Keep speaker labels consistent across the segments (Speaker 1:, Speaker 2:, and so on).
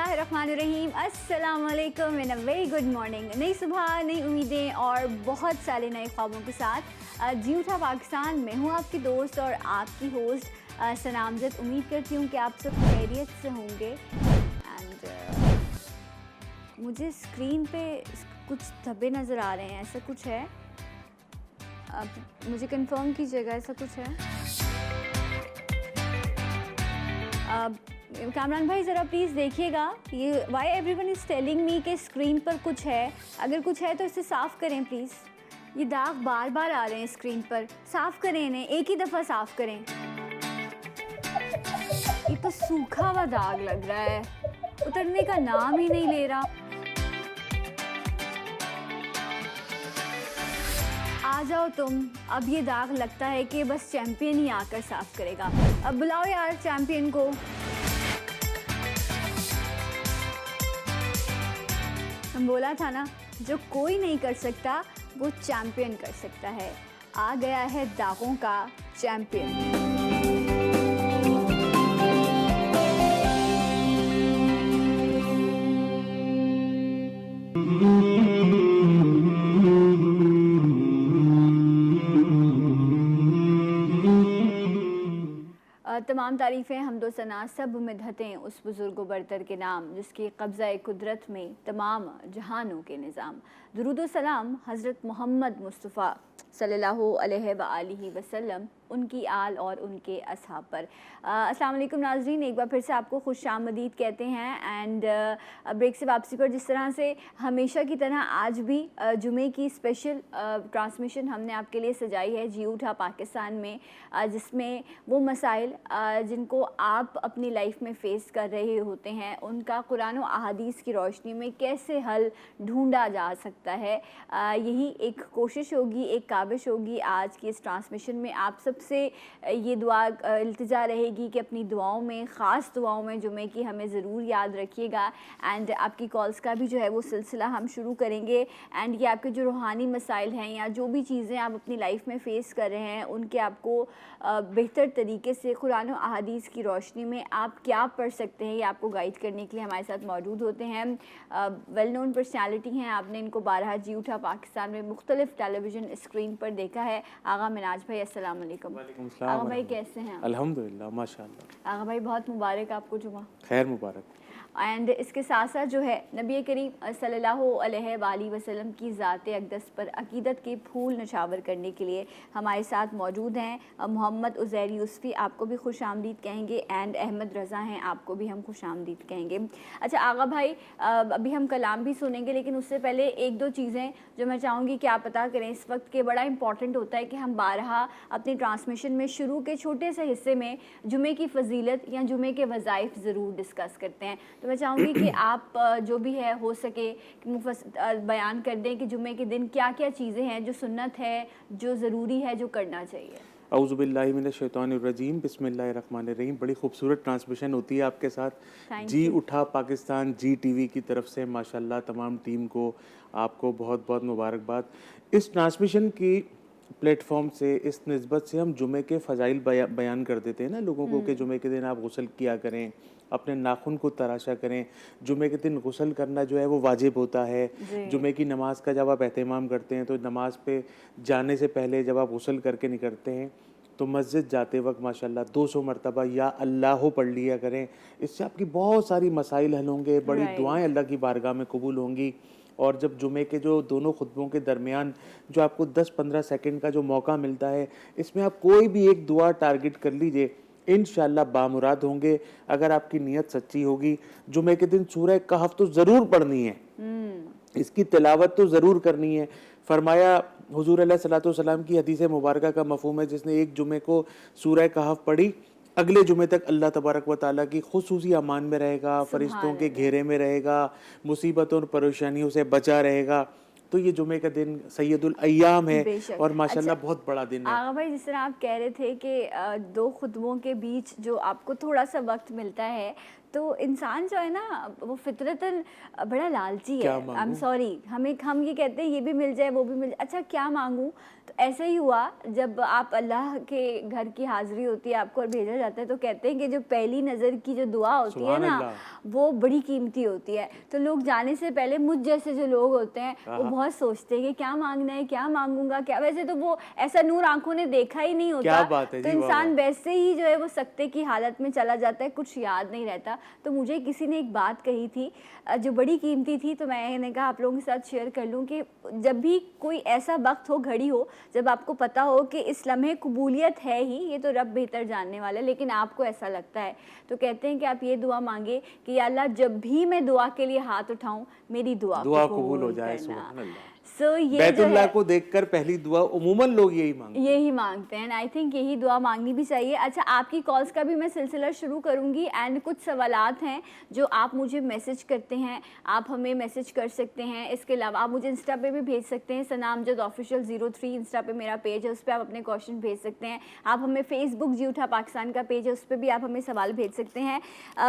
Speaker 1: बिस्मिल्लाहिर्रहमानिर्रहीम, अस्सलाम वालेकुम and a very good morning. नई सुबह, नई उम्मीदें और बहुत सारे नए ख्वाबों के साथ जी उठा पाकिस्तान। मैं हूँ आपकी दोस्त और आपकी होस्ट सनामजद। उम्मीद करती हूँ कि आप सब खैरियत से होंगे। एंड मुझे स्क्रीन पे कुछ धब्बे नज़र आ रहे हैं, ऐसा कुछ है? मुझे कंफर्म कीजिएगा, ऐसा कुछ है? कामरान भाई ज़रा प्लीज़ देखिएगा, ये why everyone is telling me कि स्क्रीन पर कुछ है। अगर कुछ है तो इसे साफ़ करें प्लीज़। ये दाग बार बार आ रहे हैं स्क्रीन पर, साफ़ करें इन्हें, एक ही दफ़ा साफ़ करें। ये तो सूखा हुआ दाग लग रहा है, उतरने का नाम ही नहीं ले रहा। आ जाओ तुम, अब ये दाग लगता है कि बस चैम्पियन ही आकर साफ़ करेगा। अब बुलाओ यार चैम्पियन को। हम बोला था ना, जो कोई नहीं कर सकता वो चैम्पियन कर सकता है। आ गया है दागों का चैम्पियन। तमाम तारीफ़ें हमदो सना सब मिदहतें उस बुज़ुर्ग बरतर के नाम, जिसकी कब्ज़ा कुदरत में तमाम जहानों के निज़ाम। दुरूद सलाम हज़रत मोहम्मद मुस्तफ़ा सल्लल्लाहु अलैहि वआलिहि वसल्लम, उनकी आल और उनके असहाब पर। अस्सलाम वालेकुम नाज़रीन, एक बार फिर से आपको खुशामदीद कहते हैं। एंड ब्रेक से वापसी पर जिस तरह से हमेशा की तरह आज भी जुमे की स्पेशल ट्रांसमिशन हमने आपके लिए सजाई है जी उठा पाकिस्तान में, जिसमें वो मसाइल जिनको आप अपनी लाइफ में फ़ेस कर रहे होते हैं, उनका कुरान और अहादीस की रोशनी में कैसे हल ढूंढा जा सकता है, यही एक कोशिश होगी, एक काबिश होगी आज की इस ट्रांसमिशन में। आप सबसे ये दुआ इल्तिजा रहेगी कि अपनी दुआओं में, ख़ास दुआओं में जुमे की हमें ज़रूर याद रखिएगा। एंड आपकी कॉल्स का भी जो है वो सिलसिला हम शुरू करेंगे। एंड ये आपके जो रूहानी मसाइल हैं या जो भी चीज़ें आप अपनी लाइफ में फ़ेस कर रहे हैं, उनके आपको बेहतर तरीके से कुरान और अहादीस की रोशनी में आप क्या पढ़ सकते हैं, ये आपको गाइड करने के लिए हमारे साथ मौजूद होते हैं। वेल नोन पर्सनैलिटी हैं, आपने इनको बारहा जी उठा पाकिस्तान में मुख्तलिफ टेलीविज़न स्क्रीन पर देखा है। आगा मिनाज भाई, अस्सलाम वालेकुम। आगा भाई कैसे हैं?
Speaker 2: अल्हम्दुलिल्लाह, माशाअल्लाह।
Speaker 1: आगा भाई बहुत मुबारक आपको जुमा।
Speaker 2: खैर मुबारक।
Speaker 1: एंड इसके साथ साथ जो है नबी करीम सल्लल्लाहु अलैहि वसल्लम की ज़ात अक़दस पर अक़ीदत के फूल नशावर करने के लिए हमारे साथ मौजूद हैं मोहम्मद उज़ैर यूसुफ़ी, आपको भी खुश आमदीद कहेंगे। एंड अहमद रज़ा हैं, आपको भी हम खुश आमदीद कहेंगे। अच्छा आगा भाई, अभी हम कलाम भी सुनेंगे, लेकिन उससे पहले एक दो चीज़ें जो मैं चाहूँगी कि आप पता करें इस वक्त के। बड़ा इंपॉर्टेंट होता है कि हम बारहा अपनी ट्रांसमिशन में शुरू के छोटे से हिस्से में जुमे की फ़जीलत या जुमे के वज़ाइफ ज़रूर डिस्कस करते हैं। तो मैं चाहूँगी कि आप जो भी है हो सके बयान कर दें कि जुमे के दिन क्या क्या चीज़ें हैं जो सुन्नत है, जो ज़रूरी है, जो करना चाहिए।
Speaker 2: औज़ु बिल्लाहि मिनश शैतानिर रजीम, बिस्मिल्लाहिर्रहमानिर्रहीम। बड़ी खूबसूरत ट्रांसमिशन होती है आपके साथ जी उठा पाकिस्तान जी टीवी की तरफ से। माशाल्लाह तमाम टीम को, आपको बहुत बहुत मुबारकबाद। इस ट्रांसमिशन की प्लेटफॉर्म से, इस निस्बत से हम जुमे के फ़ज़ाइल बयान कर देते हैं ना लोगों को कि जुमे के दिन आप गुस्ल किया करें, अपने नाखून को तराशा करें। जुमे के दिन गुस्ल करना जो है वो वाजिब होता है। जुमे की नमाज़ का जब आप एहतमाम करते हैं तो नमाज़ पे जाने से पहले जब आप गुस्ल करके निकलते हैं तो मस्जिद जाते वक्त माशाल्लाह 200 मरतबा या अल्लाह पढ़ लिया करें। इससे आपकी बहुत सारी मसाइल हल होंगे, बड़ी दुआएँ अल्लाह की बारगाह में कबूल होंगी। और जब जुमे के जो दोनों खुतबों के दरमियान जो आपको 10-15 सेकंड का जो मौका मिलता है, इसमें आप कोई भी एक दुआ टारगेट कर लीजिए, इंशाअल्लाह बामुराद होंगे अगर आपकी नीयत सच्ची होगी। जुमे के दिन सूरह कहफ तो ज़रूर पढ़नी है, इसकी तिलावत तो ज़रूर करनी है। फरमाया हुज़ूर अलैहिस्सलातु वस्सलाम की हदीस मुबारक का मफ़हूम है, जिसने एक जुमे को सूरह कहफ पढ़ी अगले जुमे तक अल्लाह तबारक व तआला की खुसूसी अमान में रहेगा, फरिश्तों के घेरे में रहेगा, मुसीबतों और परेशानियों से बचा रहेगा। तो ये जुमे का दिन सैयदुल अय्याम है और माशाल्लाह बहुत बड़ा दिन है।
Speaker 1: आगा भाई, जिस तरह आप कह रहे थे कि दो खुतबों के बीच जो आपको थोड़ा सा वक्त मिलता है, तो इंसान जो है ना वो फितरतन बड़ा लालची है।
Speaker 2: क्या
Speaker 1: आई एम
Speaker 2: मांगूं?
Speaker 1: सॉरी, हम ये कहते हैं ये भी मिल जाए वो भी मिल जाए, अच्छा क्या मांगूं। तो ऐसे ही हुआ जब आप अल्लाह के घर की हाजिरी होती है आपको और भेजा जाता है, तो कहते हैं कि जो पहली नज़र की जो दुआ होती है
Speaker 2: सुभान
Speaker 1: ना
Speaker 2: अल्लाह।
Speaker 1: वो बड़ी कीमती होती है। तो लोग जाने से पहले मुझ जैसे जो लोग होते हैं वो
Speaker 2: आहा।
Speaker 1: बहुत सोचते हैं कि क्या मांगना है, क्या मांगूंगा, क्या। वैसे तो वो ऐसा नूर आंखों ने देखा ही नहीं
Speaker 2: क्या
Speaker 1: होता,
Speaker 2: बात है
Speaker 1: तो
Speaker 2: जी, वाह
Speaker 1: इंसान
Speaker 2: वाह।
Speaker 1: वैसे ही जो है वो सकते की हालत में चला जाता है, कुछ याद नहीं रहता। तो मुझे किसी ने एक बात कही थी जो बड़ी कीमती थी, तो मैंने कहा आप लोगों के साथ शेयर कर लूँ कि जब भी कोई ऐसा वक्त हो, घड़ी हो, जब आपको पता हो कि इस लम्हे कबूलियत है ही, ये तो रब बेहतर जानने वाला है, लेकिन आपको ऐसा लगता है, तो कहते हैं कि आप ये दुआ मांगे कि या अल्लाह जब भी मैं दुआ के लिए हाथ उठाऊं मेरी दुआ
Speaker 2: दुआ कबूल हो
Speaker 1: कबूल
Speaker 2: जाए,
Speaker 1: करना।
Speaker 2: सुभान अल्लाह।
Speaker 1: सो ये जो
Speaker 2: बैतुल्लाह
Speaker 1: है
Speaker 2: को देखकर पहली दुआ उमूमन लोग यही मांगते हैं।
Speaker 1: यही मांगते हैं, आई थिंक यही दुआ मांगनी भी चाहिए। अच्छा, आपकी कॉल्स का भी मैं सिलसिला शुरू करूंगी एंड कुछ सवालात हैं जो आप मुझे मैसेज करते हैं, आप हमें मैसेज कर सकते हैं। इसके अलावा आप मुझे इंस्टा पे भी भेज सकते हैं, सना अमजद ऑफिशियल 03 इंस्टा पे मेरा पेज है, उस पर आप अपने क्वेश्चन भेज सकते हैं। आप हमें फेसबुक जी उठा पाकिस्तान का पेज है, उस पर भी आप हमें सवाल भेज सकते हैं।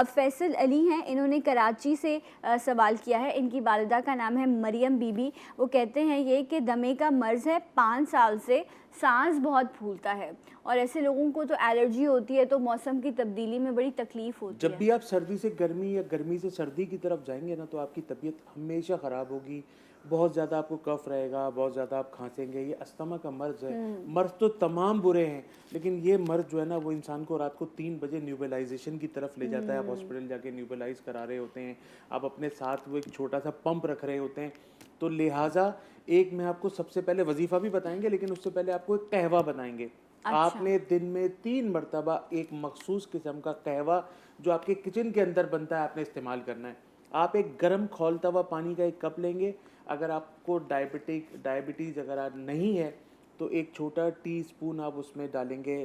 Speaker 1: फैसल अली हैं, इन्होंने कराची से सवाल किया है, इनकी वालिदा का नाम है मरियम बीबी। वो कहते हैं ये कि दमे का मर्ज़ है, 5 साल से सांस बहुत फूलता है और ऐसे लोगों को तो एलर्जी होती है, तो मौसम की तब्दीली में बड़ी तकलीफ होती
Speaker 2: जब
Speaker 1: है।
Speaker 2: भी आप सर्दी से गर्मी या गर्मी से सर्दी की तरफ जाएंगे ना, तो आपकी तबीयत हमेशा ख़राब होगी, बहुत ज़्यादा आपको कफ रहेगा, बहुत ज़्यादा आप खांसेंगे। ये अस्थमा का मर्ज़ है। मर्ज़ तो तमाम बुरे हैं, लेकिन ये मर्ज़ जो है ना वो इंसान को रात को 3 बजे न्यूबलाइजेशन की तरफ ले जाता है। आप हॉस्पिटल जाके न्यूबलाइज करा रहे होते हैं, आप अपने साथ वो एक छोटा सा पंप रख रहे होते हैं। तो लिहाजा एक मैं आपको सबसे पहले वजीफ़ा भी बताएंगे, लेकिन उससे पहले आपको एक कहवा बताएंगे।
Speaker 1: अच्छा।
Speaker 2: आपने दिन में 3 मरतबा एक मखसूस किस्म का कहवा जो आपके किचन के अंदर बनता है आपने इस्तेमाल करना है। आप एक गर्म खौलता हुआ पानी का एक कप लेंगे। अगर आपको डायबिटीज़ अगर आप नहीं है तो एक छोटा टीस्पून आप उसमें डालेंगे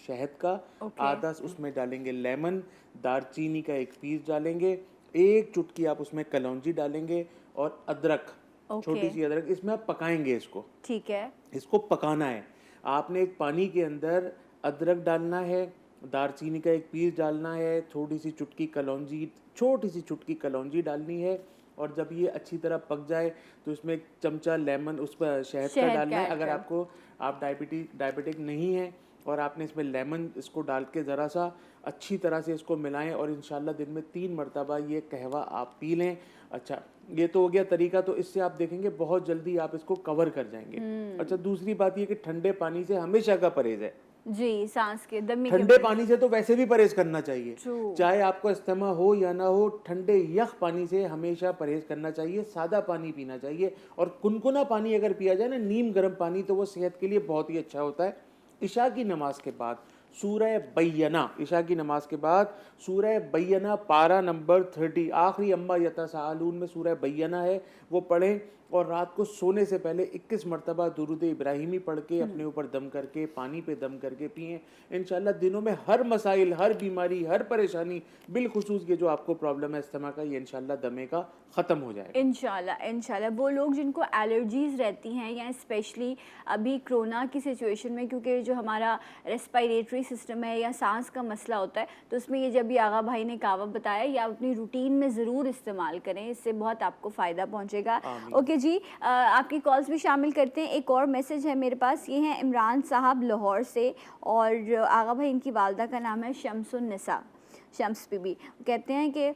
Speaker 2: शहद का, आधा उसमें डालेंगे लेमन, दालचीनी का एक पीस डालेंगे, एक चुटकी आप उसमें कलौंजी डालेंगे और अदरक, छोटी सी अदरक, इसमें आप पकाएंगे इसको।
Speaker 1: ठीक है।
Speaker 2: इसको पकाना है। आपने एक पानी के अंदर अदरक डालना है, दालचीनी का एक पीस डालना है, छोटी सी चुटकी कलौंजी डालनी है, और जब ये अच्छी तरह पक जाए तो इसमें एक चमचा लेमन उस पर शहद का डालना है। अगर आप डायबिटिक नहीं है और आपने इसमें लेमन इसको डाल के ज़रा सा अच्छी तरह से इसको मिलाएं, और इंशाल्लाह दिन में 3 मरतबा ये कहवा आप पी लें। अच्छा, ये तो हो गया तरीका, तो इससे आप देखेंगे बहुत जल्दी आप इसको कवर कर जाएंगे। अच्छा, दूसरी बात ये कि ठंडे पानी से हमेशा का परहेज है
Speaker 1: जी, सांस के दमी के
Speaker 2: ठंडे पानी से तो वैसे भी परहेज करना चाहिए।
Speaker 1: True.
Speaker 2: चाहे आपको अस्थमा हो या ना हो, ठंडे यख पानी से हमेशा परहेज करना चाहिए। सादा पानी पीना चाहिए, और कुनकुना पानी अगर पिया जाए ना, नीम गर्म पानी, तो वो सेहत के लिए बहुत ही अच्छा होता है। इशा की नमाज के बाद सूरह बैयना, इशा की नमाज के बाद सूरह बैयना पारा नंबर 30, आखिरी अम्मा यतसाअलून में सूरह बैयना है, वो पढ़ें। और रात को सोने से पहले 21 मरतबा दुरूद इब्राहिमी पढ़ के अपने ऊपर दम करके, पानी पे दम करके पिएं। इंशाल्लाह दिनों में हर मसाइल, हर बीमारी, हर परेशानी, बिलखुसूस ये जो आपको प्रॉब्लम है अस्थमा का, ये इंशाल्लाह दमे का ख़त्म हो जाएगा।
Speaker 1: इंशाल्लाह वो लोग जिनको एलर्जीज़ रहती हैं, या स्पेशली अभी कोरोना की सिचुएशन में, क्योंकि जो हमारा रेस्पिरेटरी सिस्टम है या सांस का मसला होता है, तो उसमें ये जब भी आगा भाई ने कावा बताया, या अपनी रूटीन में ज़रूर इस्तेमाल करें, इससे बहुत आपको फ़ायदा पहुँचेगा। ओके जी, आपकी कॉल्स भी शामिल करते हैं। एक और मैसेज है मेरे पास, ये हैं इमरान साहब लाहौर से, और आगा भाई इनकी वालदा का नाम है शम्स बीबी। कहते हैं कि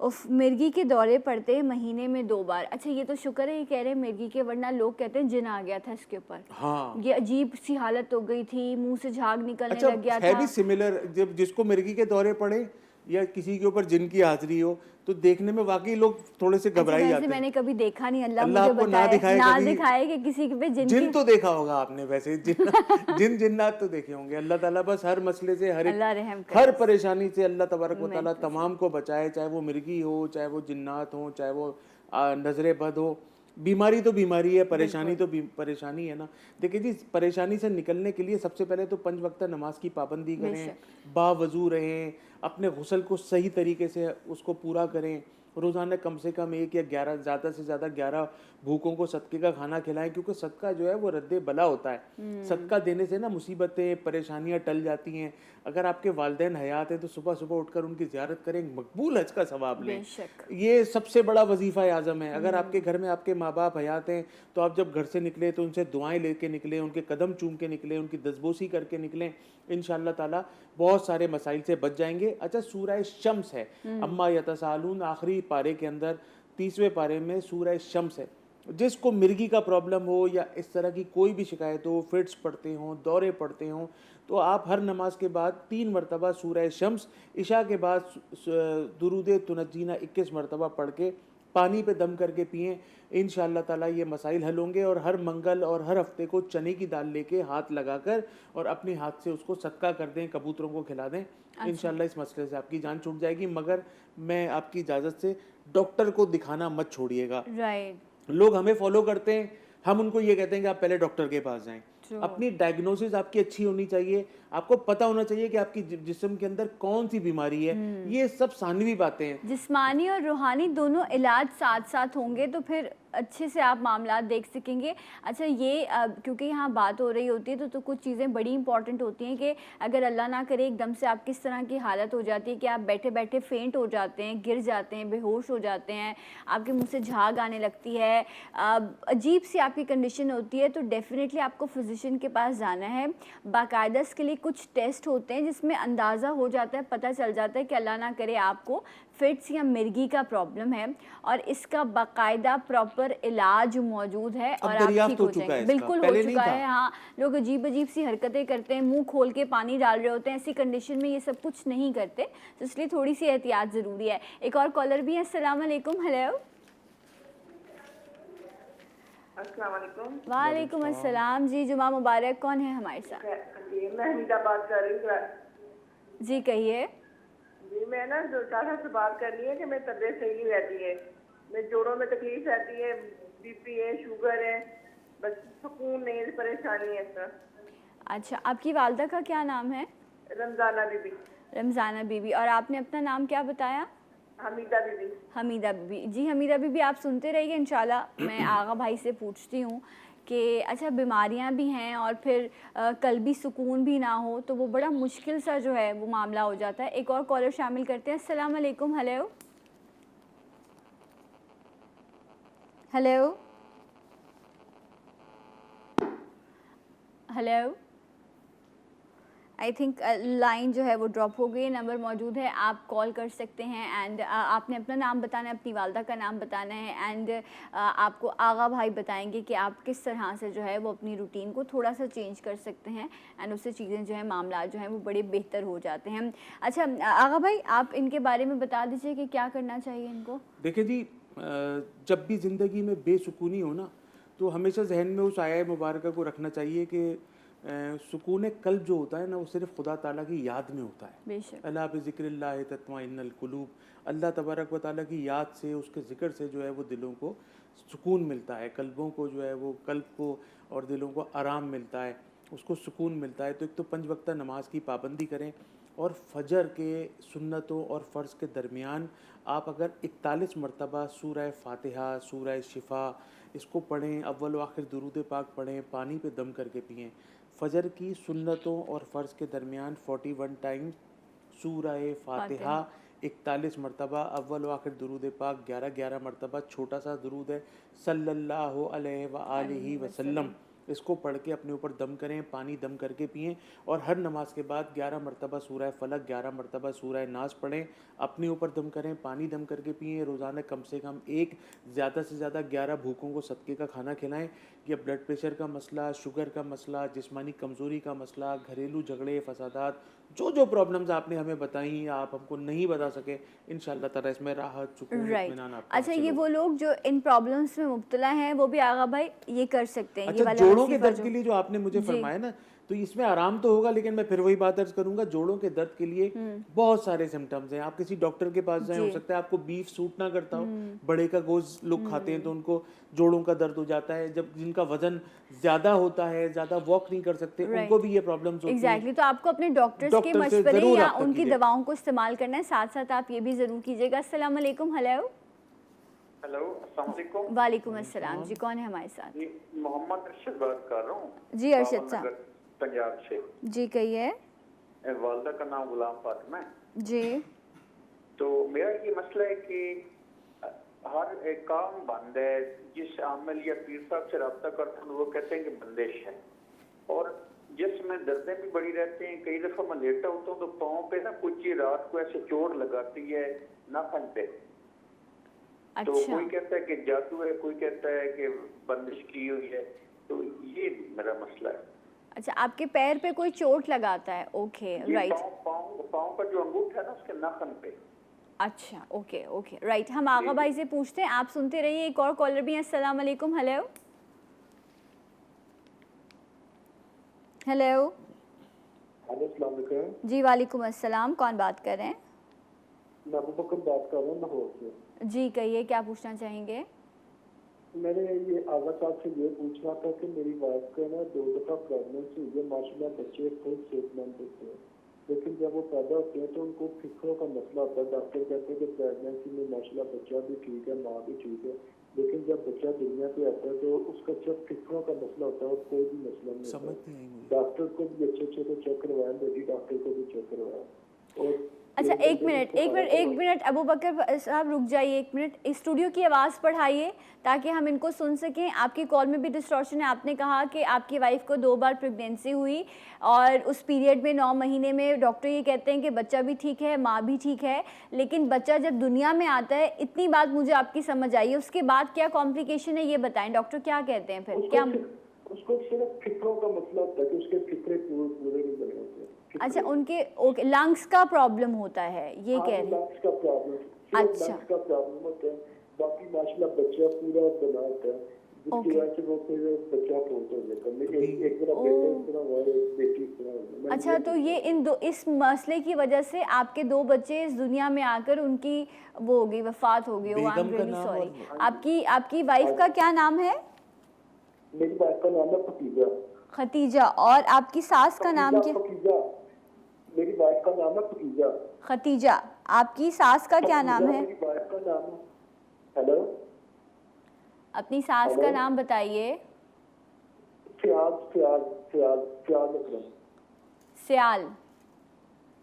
Speaker 1: उफ, मिर्गी के दौरे पड़ते हैं महीने में 2 बार। अच्छा, ये तो शुक्र है ये कह रहे हैं मिर्गी के, वरना लोग कहते हैं जिन आ गया था इसके ऊपर।
Speaker 2: हाँ,
Speaker 1: ये अजीब सी हालत हो गई थी, मुंह से झाग निकलने
Speaker 2: अच्छा,
Speaker 1: लग गया
Speaker 2: है
Speaker 1: था।
Speaker 2: भी सिमिलर। जब जिसको मिर्गी के दौरे पड़े या किसी के ऊपर जिन की हाजिरी हो, तो देखने में वाकई लोग थोड़े से घबराई
Speaker 1: वैसे
Speaker 2: जाते हैं।
Speaker 1: मैंने कभी देखा नहीं, अल्लाह
Speaker 2: अल्लाह
Speaker 1: मुझे
Speaker 2: आपको
Speaker 1: बताए ना
Speaker 2: कभी।
Speaker 1: दिखाए कि किसी पे
Speaker 2: जिन तो देखा होगा आपने, वैसे जिन्नात तो देखे होंगे। अल्लाह ताला बस हर मसले से,
Speaker 1: अल्लाह रहम करे।
Speaker 2: हर परेशानी से अल्लाह तबारक व तआला तमाम को बचाए, चाहे वो मिर्गी हो, चाहे वो जिन्नात हो, चाहे वो नजरे बद हो। बीमारी तो बीमारी है, परेशानी तो परेशानी है ना। देखिए जी, परेशानी से निकलने के लिए सबसे पहले तो 5 वक्त नमाज की पाबंदी करें, बावजू रहें, अपने गुस्ल को सही तरीके से उसको पूरा करें, रोज़ाना कम से कम 1 या 11, ज़्यादा से ज़्यादा 11 भूखों को सदके का खाना खिलाएं, क्योंकि सदका जो है वो रद्दे बला होता है। सदका देने से ना मुसीबतें परेशानियां टल जाती हैं। अगर आपके वालिदैन हयात हैं तो सुबह सुबह उठकर उनकी ज़ियारत करें, मकबूल हज का सवाब लें। ये सबसे बड़ा वजीफ़ा आज़म है। अगर आपके घर में आपके माँ बाप हयात हैं तो आप जब घर से निकले तो उनसे दुआएं लेके निकलें, उनके कदम चूम के निकलें, उनकी दस्तबोसी करके निकलें। इंशाअल्लाह ताला बहुत सारे मसाइल से बच जाएंगे। अच्छा, सूरह शम्स है, अम्मा यतसालून, आखिरी पारे के अंदर 30वें पारे में सूरह शम्स है। जिसको मिर्गी का प्रॉब्लम हो या इस तरह की कोई भी शिकायत हो, फिट्स पड़ते हों, दौरे पड़ते हों, तो आप हर नमाज के बाद 3 मरतबा सूरह शम्स, इशा के बाद दुरूद तुनजीना 21 मरतबा पढ़ के पानी पे दम करके पिएं। इंशाअल्लाह ताला ये मसाइल हल होंगे। और हर मंगल और हर हफ्ते को चने की दाल लेके हाथ लगाकर और अपने हाथ से उसको सदका कर दें, कबूतरों को खिला दें। इंशाअल्लाह इस मसले से आपकी जान छूट जाएगी। मगर मैं आपकी इजाज़त से, डॉक्टर को दिखाना मत छोड़िएगा। लोग हमें फॉलो करते हैं, हम उनको ये कहते हैं कि आप पहले डॉक्टर के पास जाएं। अपनी डायग्नोसिस आपकी अच्छी होनी चाहिए, आपको पता होना चाहिए कि आपकी जिस्म के अंदर कौन सी बीमारी है। ये सब सानवी बातें हैं।
Speaker 1: जिस्मानी और रूहानी दोनों इलाज साथ साथ होंगे तो फिर अच्छे से आप मामला देख सकेंगे। अच्छा, ये क्योंकि यहाँ बात हो रही होती है तो कुछ चीज़ें बड़ी इंपॉर्टेंट होती हैं कि अगर अल्लाह ना करे एकदम से आप किस तरह की हालत हो जाती है कि आप बैठे बैठे फेंट हो जाते हैं, गिर जाते हैं, बेहोश हो जाते हैं, आपके मुंह से झाग आने लगती है, अजीब सी आपकी कंडीशन होती है, तो डेफिनेटली आपको फिजिशियन के पास जाना है। बाकायदा इसके लिए कुछ टेस्ट होते हैं जिसमें अंदाज़ा हो जाता है, पता चल जाता है कि अल्लाह ना करे आपको फिट्स या मिर्गी का प्रॉब्लम है और इसका बाकायदा प्रॉपर इलाज मौजूद है और आप ठीक हो जाएंगे। बिल्कुल हो चुका है। हाँ, लोग अजीब अजीब सी हरकतें करते हैं, मुंह खोल के पानी डाल रहे होते हैं, ऐसी कंडीशन में ये सब कुछ नहीं करते, तो इसलिए थोड़ी सी एहतियात ज़रूरी है। एक और कॉलर भी है। अस्सलाम वालेकुम। हेलो। वालेकुम अस्सलाम जी, जुमा मुबारक। कौन है हमारे साथ?
Speaker 3: मैं हमीदा बात कर रही हूँ।
Speaker 1: जी कहिए।
Speaker 3: जी, मैं ना डॉक्टर से बात करनी है कि मेरी तबीयत सही नहीं रहती है, मेरे जोड़ों में तकलीफ रहती है, बीपी है, शुगर है, बस सुकून नहीं है, परेशानी है सर।
Speaker 1: अच्छा, आपकी वालदा का क्या नाम है?
Speaker 3: रमजाना बीबी।
Speaker 1: रमजाना बीबी। और आपने अपना नाम क्या बताया?
Speaker 3: हमीदा बीबी।
Speaker 1: हमीदा बीबी। जी हमीदा बीबी, आप सुनते रहिए, इंशाल्लाह मैं आगा भाई से पूछती हूँ कि अच्छा बीमारियां भी हैं और फिर कल्बी सुकून भी ना हो तो वो बड़ा मुश्किल सा जो है वो मामला हो जाता है। एक और कॉलर शामिल करते हैं। अस्सलाम वालेकुम। Hello hello hello. I think line जो है वो ड्रॉप हो गई। नंबर मौजूद है, आप कॉल कर सकते हैं। एंड आपने अपना नाम बताना है, अपनी वालदा का नाम बताना है। एंड आपको आगा भाई बताएंगे कि आप किस तरह से जो है वो अपनी रूटीन को थोड़ा सा चेंज कर सकते हैं एंड उससे चीज़ें जो है मामला जो हैं वो बड़े बेहतर हो जाते हैं। अच्छा आगा भाई, आप इनके बारे में बता दीजिए कि क्या करना चाहिए इनको।
Speaker 2: देखिए जी, जब भी ज़िंदगी में बेसुकूनी हो ना तो हमेशा जहन में उस आया मुबारक को रखना चाहिए कि सुकून कल्ब जो होता है ना वो सिर्फ खुदा ताला की याद में होता है। अल्लाह बिज़िक्रिल्लाह तत्मइन्नुल कुलूब, अल्लाह तबारक व तआला की याद से, उसके ज़िक्र से जो है वो दिलों को सुकून मिलता है, कल्बों को जो है वो कल्ब को और दिलों को आराम मिलता है, उसको सुकून मिलता है। तो एक तो 5 वक्ता नमाज की पाबंदी करें और फजर के सुन्नतों और फ़र्ज़ के दरमियान आप अगर 41 मरतबा सूरह फातिहा, सूरह शिफा इसको पढ़ें, अव्वल व आखिर दुरूद पाक पढ़ें, पानी पे दम करके पिएँ। फजर की सुन्नतों और फ़र्ज़ के दरमियान 41 टाइम सूरह फातिहा 41 मरतबा, अव्वल व आखिर दुरूद पाक 11-11 मरतबा, छोटा सा दुरूद है सल्लल्लाहु अलैहि व आलिहि वसल्लम, इसको पढ़ के अपने ऊपर दम करें, पानी दम करके पिएं। और हर नमाज के बाद 11 मरतबा सूरह फलक, 11 मरतबा सूरह नास पढ़ें, अपने ऊपर दम करें, पानी दम करके पिएं। रोज़ाना कम से कम ज़्यादा से ज़्यादा 11 भूखों को सदके का खाना खिलाएं। या ब्लड प्रेशर का मसला, शुगर का मसला, जिस्मानी कमज़ोरी का मसला, घरेलू झगड़े फसादात, जो प्रॉब्लम्स आपने हमें बताई आप हमको नहीं बता सके, इंशाअल्लाह ताला इसमें राहत सुकून इत्मीनान आपको।
Speaker 1: अच्छा, ये वो लोग जो इन प्रॉब्लम्स में मुब्तला हैं वो भी आगा भाई ये कर सकते हैं।
Speaker 2: अच्छा, जोड़ों के दर्द के लिए जो आपने मुझे फरमाया ना, तो इसमें आराम तो होगा, लेकिन मैं फिर वही बात अर्ज करूंगा, जोड़ों के दर्द के लिए बहुत सारे सिम्टम्स हैं। आप किसी डॉक्टर के पास जाएं, हो सकता है आपको बीफ सूट ना करता हो, बड़े का गोश्त लोग खाते हैं तो उनको जोड़ों का दर्द हो जाता है। जब जिनका वजन ज्यादा होता है, ज्यादा वॉक नहीं कर सकते, उनको भी ये प्रॉब्लम्स होती हैं।
Speaker 1: एग्जैक्टली, तो आपको अपने डॉक्टर्स के मशवरे या उनकी दवाओं को इस्तेमाल करना है। साथ साथ आप ये भी जरूर कीजिएगा। अस्सलाम वालेकुम। हेलो
Speaker 4: हेलो, अस्सलाम वालेकुम।
Speaker 1: वालेकुम अस्सलाम जी, कौन है हमारे साथ?
Speaker 4: जी, मोहम्मद अरशद बात कर रहा हूँ।
Speaker 1: जी अरशद साहब,
Speaker 4: भावनगर, पंजाब से।
Speaker 1: जी कहिए।
Speaker 4: वालदा का नाम गुलाम फातिमा है।
Speaker 1: जी
Speaker 4: तो मेरा ये मसला है कि हर एक काम बंद है। जिस आमिल या पीर साहब से रब्ता करते हैं वो कहते हैं कि बंदिश है, और जिसमें दर्दें भी बड़ी रहती हैं। कई दफा मैं लेटा होता हूँ तो पाँव पे ना कुछ ही रात को ऐसे चोट लगाती है नाखन पे। तो
Speaker 1: अच्छा
Speaker 4: कोई कहता है कि जादू है, कोई कहता है कि बंदिश की हुई है। तो ये मेरा मसला है।
Speaker 1: अच्छा, आपके पैर पे कोई चोट लगाता है? ओके
Speaker 4: ये
Speaker 1: राइट।
Speaker 4: पाँव का जो अंगूठा है ना उसके नाखन पे।
Speaker 1: अच्छा ओके ओके राइट, हम आगा भाई से पूछते हैं, आप सुनते रहिए। एक और कॉलर भी है। अस्सलाम वालेकुम। Hello hello.
Speaker 5: हेलो, अस्सलाम वालेकुम।
Speaker 1: जी वालेकुम अस्सलाम, कौन बात कर रहे हैं?
Speaker 5: मैं अबू बकर बात कर रहा हूँ लाहौर से।
Speaker 1: जी कहिए, क्या पूछना चाहेंगे?
Speaker 5: मैंने ये आगा साहब से ये पूछना था कि मेरी वाइफ को ना 2 दफा प्रेगनेंसी हुई है, माशाल्लाह बच्चे फुल स्टेटमेंट होते हैं, लेकिन जब वो पैदा होते हैं तो उनको फिक्रों का मसला होता है। डॉक्टर कहते हैं कि प्रेगनेंसी में माशाल्लाह बच्चा भी ठीक है, माँ भी ठीक है, लेकिन जब बच्चा दुनिया पे आता है तो उसका सिर्फ फिक्रों का मसला होता है और कोई भी मसला नहीं
Speaker 2: समझ
Speaker 5: होता।
Speaker 2: नहीं आई मुझे।
Speaker 5: डॉक्टर को भी अच्छे को चेक करवाया, बेटी डॉक्टर को भी चेक करवाया। और
Speaker 1: अच्छा एक मिनट अबू बकर साहब रुक जाइए एक मिनट। स्टूडियो की आवाज़ बढ़ाइए ताकि हम इनको सुन सकें। आपकी कॉल में भी डिस्टॉर्शन है। आपने कहा कि आपकी वाइफ को 2 बार प्रेगनेंसी हुई और उस पीरियड में 9 महीने में डॉक्टर ये कहते हैं कि बच्चा भी ठीक है, माँ भी ठीक है, लेकिन बच्चा जब दुनिया में आता है, इतनी बात मुझे आपकी समझ आई है। उसके बाद क्या कॉम्प्लिकेशन है ये बताएं, डॉक्टर क्या कहते हैं फिर? क्या
Speaker 5: उसको सिर्फ फिक्रों का मसला होता है कि उसके फिक्रे पूरे नहीं बने होते।
Speaker 1: अच्छा उनके ओके लंग्स का प्रॉब्लम होता है ये कह रहे हैं?
Speaker 5: लंग्स का प्रॉब्लम,
Speaker 1: अच्छा।
Speaker 5: लंग्स का प्रॉब्लम होता है। बाकी माशाल्लाह बच्चा पूरा बना होता है, जिसकी वजह से वो फिर बच्चा फोट हो जाता है। लेकिन एक तरह बेटा इस तरह हुआ है, एक बेटी इस तरह हुई है।
Speaker 1: अच्छा तो ये इस मसले की वजह से आपके 2 बच्चे इस दुनिया में आकर उनकी वो हो गई, वफात हो गई। आई एम
Speaker 2: बेगम का
Speaker 1: रियली
Speaker 2: नाम
Speaker 1: सॉरी। आपकी वाइफ का क्या नाम है?
Speaker 5: मेरी वाइफ का नाम है फतीजा।
Speaker 1: खतीजा। और आपकी सास का नाम क्या?
Speaker 5: फतीजा, मेरी वाइफ का नाम है फतीजा।
Speaker 1: खतीजा। आपकी सास का क्या नाम है?
Speaker 5: मेरी वाइफ का नाम है, हेलो,
Speaker 1: अपनी सास का नाम बताइए।
Speaker 5: फयाज फयाज फयाज फयाज अकरम।
Speaker 1: सियाल।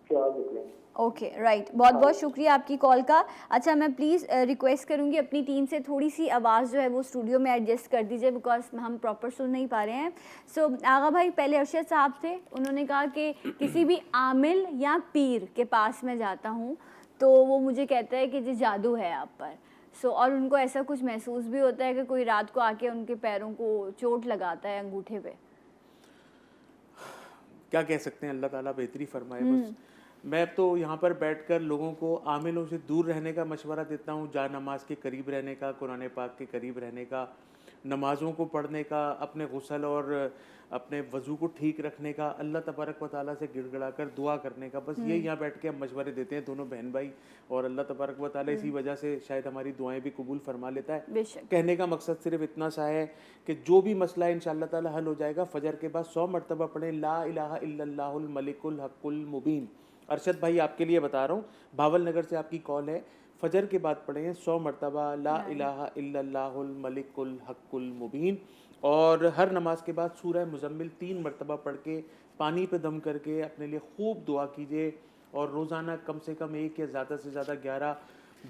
Speaker 5: फयाज अकरम।
Speaker 1: ओके राइट, बहुत बहुत शुक्रिया आपकी कॉल का। अच्छा मैं प्लीज़ रिक्वेस्ट करूँगी अपनी टीम से थोड़ी सी आवाज़ जो है वो स्टूडियो में एडजस्ट कर दीजिए, बिकॉज हम प्रॉपर सुन नहीं पा रहे हैं। सो आगा भाई पहले अरशद साहब थे, उन्होंने कहा कि किसी भी आमिल या पीर के पास मैं जाता हूँ तो वो मुझे कहता है कि जी जादू है आप पर। सो और उनको ऐसा कुछ महसूस भी होता है कि कोई रात को आके उनके पैरों को चोट लगाता है अंगूठे पे।
Speaker 2: क्या कह सकते हैं, अल्लाह ताला बेहतरी फरमाए। बस मैं तो यहाँ पर बैठकर लोगों को आमिलों से दूर रहने का मशवरा देता हूँ, जा नमाज के करीब रहने का, कुरान पाक के करीब रहने का, नमाज़ों को पढ़ने का, अपने गुस्ल और अपने वज़ू को ठीक रखने का, अल्लाह तबारक व तआला से गिड़गिड़ा कर दुआ करने का। बस ये यहाँ बैठ के हम मशवरे देते हैं दोनों बहन भाई, और अल्लाह तबारक व तआला इसी वजह से शायद हमारी दुआएं भी कबूल फरमा लेता है।
Speaker 1: बेशक।
Speaker 2: कहने का मकसद सिर्फ इतना सा है कि जो भी मसला है इंशाअल्लाह ताला हल हो जाएगा। फजर के बाद 100 मरतबा पढ़ें ला इलाहा इल्लल्लाहुल मलिकुल हक्कुल मुबीन। अरशद भाई आपके लिए बता रहा हूँ, भावल नगर से आपकी कॉल है। फजर के बाद पढ़ें 100 मरतबा ला इलाहा इल्लल्लाहुल मलिकुल हक्कुल मुबीन, और हर नमाज के बाद सूरह मुज़म्मिल 3 मरतबा पढ़ के पानी पे दम करके अपने लिए खूब दुआ कीजिए। और रोज़ाना कम से कम 1 या ज़्यादा से ज़्यादा 11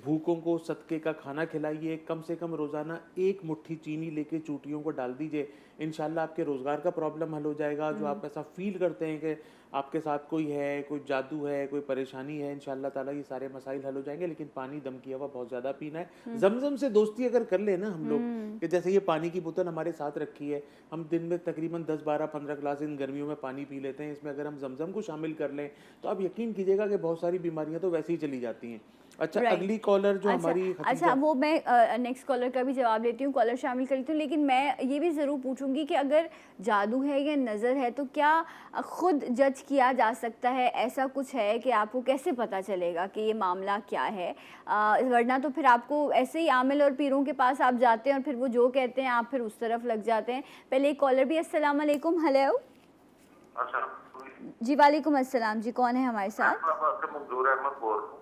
Speaker 2: भूखों को सदक़े का खाना खिलाइए। कम से कम रोज़ाना 1 मुट्ठी चीनी लेके चूटियों को डाल दीजिए। इंशाल्लाह आपके रोज़गार का प्रॉब्लम हल हो जाएगा। जो आप ऐसा फील करते हैं कि आपके साथ कोई है, कोई जादू है, कोई परेशानी है, इंशाल्लाह ताला ये सारे मसाइल हल हो जाएंगे। लेकिन पानी दम किया हुआ बहुत ज़्यादा पीना है। जमजम से दोस्ती अगर कर ले ना हम लोग, कि जैसे ये पानी की बोतल हमारे साथ रखी है, हम दिन में तकरीबन 10, 12, 15 ग्लास इन गर्मियों में पानी पी लेते हैं। इसमें अगर हम जमजम को शामिल कर लें तो आप यकीन कीजिएगा कि बहुत सारी बीमारियां तो वैसे ही चली जाती हैं। अच्छा अगली कॉलर जो हमारी
Speaker 1: अच्छा वो मैं नेक्स्ट कॉलर का भी जवाब लेती हूँ, कॉलर शामिल कर लेती हूँ, लेकिन मैं ये भी ज़रूर पूछूंगी कि अगर जादू है या नज़र है तो क्या ख़ुद जज किया जा सकता है? ऐसा कुछ है कि आपको कैसे पता चलेगा कि ये मामला क्या है? वरना तो फिर आपको ऐसे ही आमिल और पीरों के पास आप जाते हैं और फिर वो जो कहते हैं आप फिर उस तरफ लग जाते हैं। पहले एक कॉलर भी। अस्सलाम वालेकुम। हेलो जी वालेकुम अस्सलाम जी, कौन है हमारे साथ?
Speaker 4: मंजूर अहमद बोल रहा हूँ।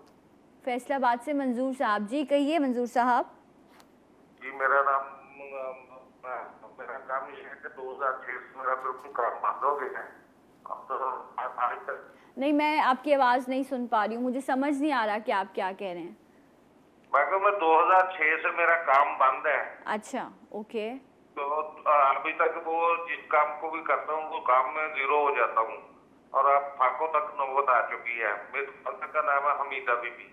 Speaker 1: फैसलाबाद से मंजूर साहब जी, कहिए मंजूर साहब।
Speaker 6: मेरा नाम मेरा काम ये है कि 2006 से मेरा बिल्कुल काम बंद हो गया है। अब तो आज तक
Speaker 1: नहीं, मैं आपकी आवाज़ नहीं सुन पा रही हूँ, मुझे समझ नहीं आ रहा कि आप क्या कह रहे हैं।
Speaker 6: मैं 2006 से मेरा काम बंद है।
Speaker 1: अच्छा, ओके।
Speaker 6: तो अभी तक वो जिस काम को भी करता हूँ वो काम में जीरो हो जाता हूँ और अब फाकों तक नौबत आ चुकी है। मेरे पति का नाम है हमीदा बीबी।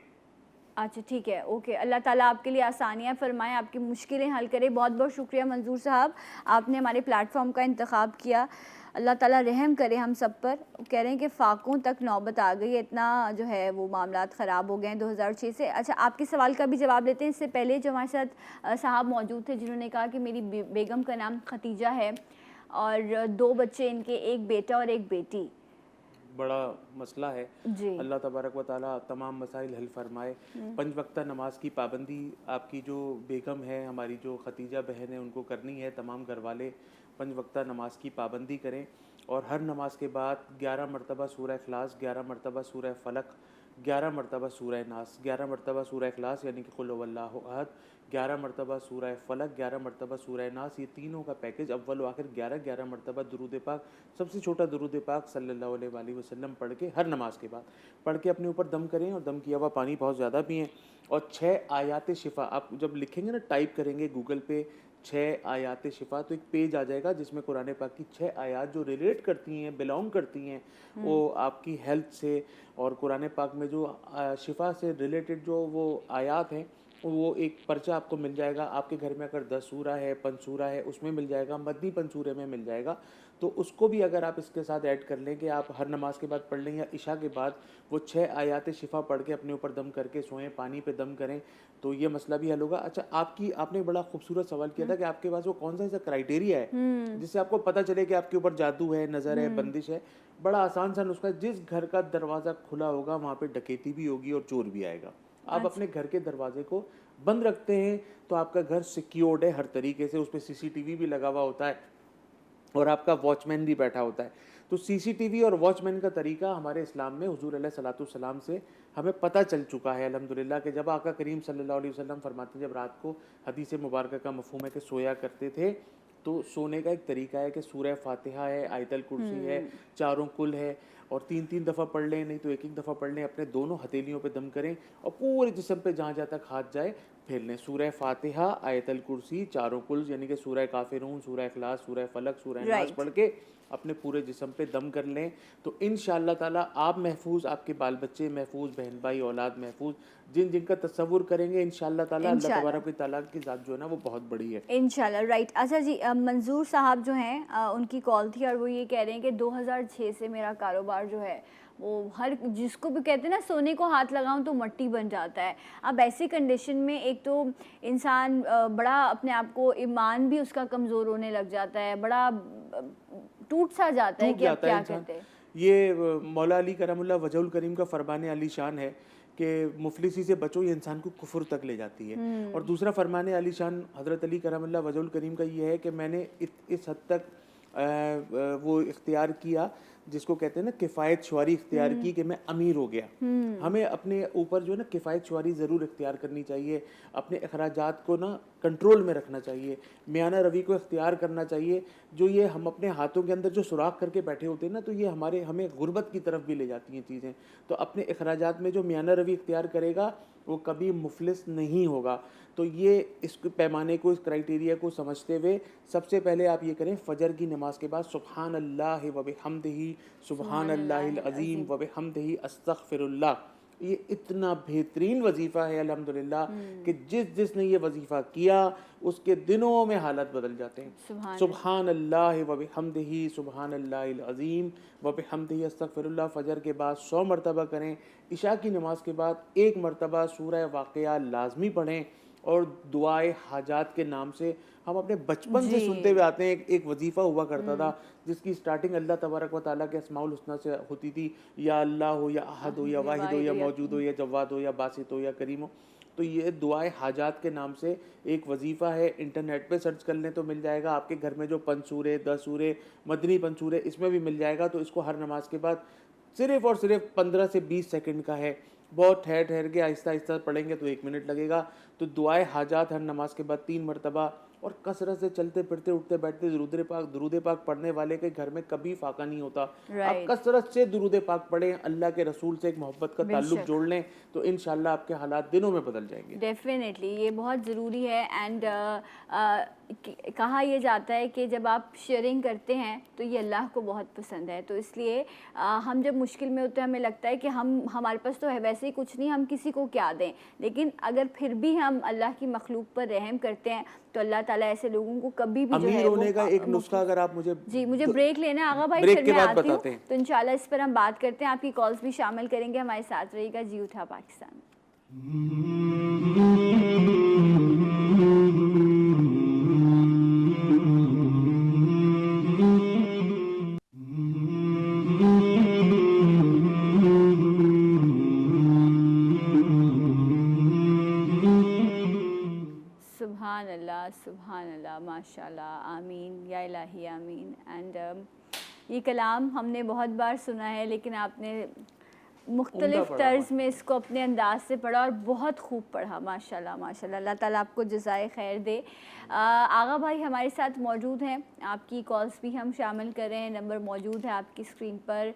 Speaker 1: अच्छा, ठीक है, ओके। अल्लाह ताला आपके लिए आसानियाँ फरमाएं, आपकी मुश्किलें हल करे। बहुत बहुत शुक्रिया मंजूर साहब, आपने हमारे प्लेटफॉर्म का इंतखाब किया। अल्लाह ताला रहम करे हम सब पर। कह रहे हैं कि फाकों तक नौबत आ गई है, इतना जो है वो मामलात ख़राब हो गए हैं 2006 से। अच्छा, आपके सवाल का भी जवाब लेते हैं। इससे पहले जो हमारे साथ साहब मौजूद थे जिन्होंने कहा कि मेरी बेगम का नाम खतीजा है और 2 बच्चे इनके, एक बेटा और एक बेटी।
Speaker 2: बड़ा मसला है।
Speaker 1: जी।
Speaker 2: अल्लाह तबारक व ताला तमाम मसाइल हल फरमाए। 5 वक्त नमाज की पाबंदी आपकी जो बेगम है, हमारी जो खतीजा बहन है, उनको करनी है। तमाम घर वाले 5 वक्त नमाज की पाबंदी करें और हर नमाज के बाद 11 मरतबा सूरह इखलास, 11 मरतबा सूरह फलक, 11 मरतबा सूरह नास, 11 मरतबा सूरह इखलास यानी कि कुल हुवल्लाहु अहद, 11 मरतबा सूरह फलक, 11 मरतबा सूरह नास, ये तीनों का पैकेज अव्वल व आखिर 11 मरतबा दुरूद पाक, सबसे छोटा दुरूद पाक सल्लल्लाहु अलैहि वसल्लम पढ़ के हर नमाज के बाद पढ़ के अपने ऊपर दम करें और दम किया हुआ पानी बहुत ज़्यादा पिएँ। और 6 आयात शिफा आप जब लिखेंगे ना, टाइप करेंगे गूगल पे 6 आयात शिफा, तो एक पेज आ जाएगा जिसमें कुरान पाक की 6 आयात जो रिलेट करती हैं, बिलोंग करती हैं वो आपकी हेल्थ से, और कुरान पाक में जो शिफा से रिलेटेड जो वो आयात हैं वो एक पर्चा आपको मिल जाएगा। आपके घर में अगर 10 सूरा है, पंसूरा है, उसमें मिल जाएगा, मदनी पंसूरे में मिल जाएगा। तो उसको भी अगर आप इसके साथ ऐड कर लें कि आप हर नमाज के बाद पढ़ लें या इशा के बाद वो 6 आयात शिफा पढ़ के अपने ऊपर दम करके सोएं, पानी पे दम करें, तो ये मसला भी हल होगा। अच्छा, आपने बड़ा खूबसूरत सवाल किया था कि आपके पास वो कौन सा ऐसा क्राइटेरिया है जिससे आपको पता चले कि आपके ऊपर जादू है, नज़र है, बंदिश है। बड़ा आसान सा नुस्खा है। जिस घर का दरवाज़ा खुला होगा वहाँ पे डकैती भी होगी और चोर भी आएगा। आप अपने घर के दरवाजे को बंद रखते हैं तो आपका घर सिक्योर्ड है हर तरीके से। उस पर CCTV भी लगा हुआ होता है और आपका वॉचमैन भी बैठा होता है। तो CCTV और वॉचमैन का तरीका हमारे इस्लाम में हुजूर अलैहिस्सलाम से हमें पता चल चुका है अल्हम्दुलिल्लाह कि जब आका करीम सल्लल्लाहु अलैहि वसल्लम फरमाते हैं, जब रात को हदीस मुबारक का मफ़हूम है कि सोया करते थे, तो सोने का एक तरीका है कि सूरह फातिहा है, आयतल कुर्सी है, चारों कुल है, और 3-3 दफ़ा पढ़ लें, नहीं तो 1-1 दफ़ा पढ़ लें। अपने दोनों हथेलियों पे दम करें और पूरे जिस्म पे जहाँ जहाँ तक हाथ जाए फेर लें। सूरह फातिहा, आयतल कुर्सी, चारों कुल यानी कि सूरह काफिरून, सूरह इखलास, सूरह फलक, सूरह नास पढ़ के अपने पूरे जिस्म पे दम कर लें। तो इंशाअल्लाह ताला आप महफूज, आपके बाल बच्चे महफूज, बहन भाई औलाद महफूज। जिनका तसव्वुर करेंगे इंशाअल्लाह ताला, अल्लाह तबारक व तआला की ज़ात जो है ना वो बहुत बड़ी है
Speaker 1: इंशाल्लाह। राइट। अच्छा जी, मंजूर साहब जो हैं उनकी कॉल थी और वो ये कह रहे हैं कि 2006 से मेरा कारोबार जो है वो हर जिसको भी कहते हैं ना सोने को हाथ लगाऊं तो मट्टी बन जाता है। अब ऐसी कंडीशन में एक तो इंसान बड़ा अपने आप को, ईमान भी उसका कमज़ोर होने लग जाता है, बड़ा टूट सा जाता है कि अब क्या करते हैं।
Speaker 2: ये मौला अली करमुल्लाह वजहुल करीम का फरमान अली शान है कि मुफलिसी से बचो, ये इंसान को कुफर तक ले जाती है। और दूसरा फरमान अली शान हज़रत अली करमुल्लाह वजहुल करीम का ये है कि मैंने इस हद तक वो इख्तियार किया जिसको कहते हैं ना किफ़ायत शुआरी इख्तियार की कि मैं अमीर हो गया। हमें अपने ऊपर जो है ना किफ़ायत शुआरी ज़रूर इख्तियार करनी चाहिए, अपने अखराजात को ना कंट्रोल में रखना चाहिए, मियाना रवि को इख्तियार करना चाहिए। जो ये हम अपने हाथों के अंदर जो सुराख करके बैठे होते हैं ना, तो ये हमें गुर्बत की तरफ भी ले जाती हैं चीज़ें। तो अपने अखराजात में जो मियाना रवि इख्तियार करेगा वो कभी मुफलिस नहीं होगा। तो ये इस पैमाने को, इस क्राइटेरिया को समझते हुए सबसे पहले आप ये करें, फ़जर की नमाज के बाद सुब्हान अल्लाह व बिहम्दिही, सुब्हान अल्लाहिल अज़ीम व बिहम्दिही, अस्तग़फिरुल्लाह। ये इतना बेहतरीन वजीफ़ा है अल्हम्दुलिल्लाह कि जिसने ये वजीफ़ा किया उसके दिनों में हालत बदल जाते हैं। सुब्हान अल्लाह व बिहम्दिही, सुब्हान अल्लाहिल अज़ीम व बिहम्दिही, अस्तग़फिरुल्लाह फ़जर के बाद 100 मरतबा करें। इशा की नमाज के बाद 1 मरतबा सूरह वाक़िया लाजमी पढ़ें। और दुआए हाजात के नाम से हम अपने बचपन से सुनते हुए आते हैं। एक वजीफ़ा हुआ करता था जिसकी स्टार्टिंग अल्लाह तबारक व तआला के अस्माउल हुस्ना से होती थी, या अल्लाह हो, या अहद हो, या वाहिद हो, या मौजूद हो, या जवाद हो, या बासित हो, या करीम हो। तो ये दुआए हाजात के नाम से एक वजीफ़ा है। इंटरनेट पे सर्च कर लें तो मिल जाएगा। आपके घर में जो पंसूरे, 10 सूरे, मदनी पंसूरे, इसमें भी मिल जाएगा। तो इसको हर नमाज के बाद सिर्फ़ और सिर्फ 15 से 20 सेकंड का है बहुत ठहर ठहर के आहिस्ता आहिस्ता पढ़ेंगे तो 1 मिनट लगेगा। तो दुआए हाजात हर नमाज के बाद 3 मरतबा, और कसरत से चलते फिरते उठते बैठते दुरूद पाक पढ़ने वाले के घर में कभी फाका नहीं होता। आप कसरत से दुरूद पाक पढ़ें, अल्लाह के रसूल से एक मोहब्बत का ताल्लुक जोड़ लें, तो इंशाल्लाह आपके हालात दिनों में बदल जाएंगे।
Speaker 1: डेफिनेटली ये बहुत ज़रूरी है। एंड कहा यह जाता है कि जब आप शेयरिंग करते हैं तो ये अल्लाह को बहुत पसंद है। तो इसलिए हम जब मुश्किल में होते हैं, हमें लगता है कि हमारे पास तो है वैसे ही कुछ नहीं, हम किसी को क्या दें, लेकिन अगर फिर भी हम अल्लाह की मखलूक पर रहम करते हैं तो अल्लाह ताला ऐसे लोगों को कभी भी जो है वो
Speaker 2: होने का एक नुस्खा अगर आप मुझे
Speaker 1: मुझे ब्रेक लेना है आगा भाई,
Speaker 2: ब्रेक
Speaker 1: फिर
Speaker 2: के
Speaker 1: मैं
Speaker 2: बाद
Speaker 1: आती हूँ,
Speaker 2: बताते हैं।
Speaker 1: तो इंशाल्लाह इस पर हम बात करते हैं। आपकी कॉल्स भी शामिल करेंगे, हमारे साथ रहिएगा। जी उठा पाकिस्तान। सुभान अल्लाह, माशाल्लाह, आमीन या इलाही आमीन। एंड ये कलाम हमने बहुत बार सुना है, लेकिन आपने मुख्तलिफ तर्ज में इसको अपने अंदाज से पढ़ा और बहुत खूब पढ़ा, माशाल्लाह माशाल्लाह। अल्लाह ताला आपको जज़ाए खैर दे। आगा भाई हमारे साथ मौजूद हैं, आपकी कॉल्स भी हम शामिल कर रहे हैं, नंबर मौजूद है आपकी स्क्रीन पर।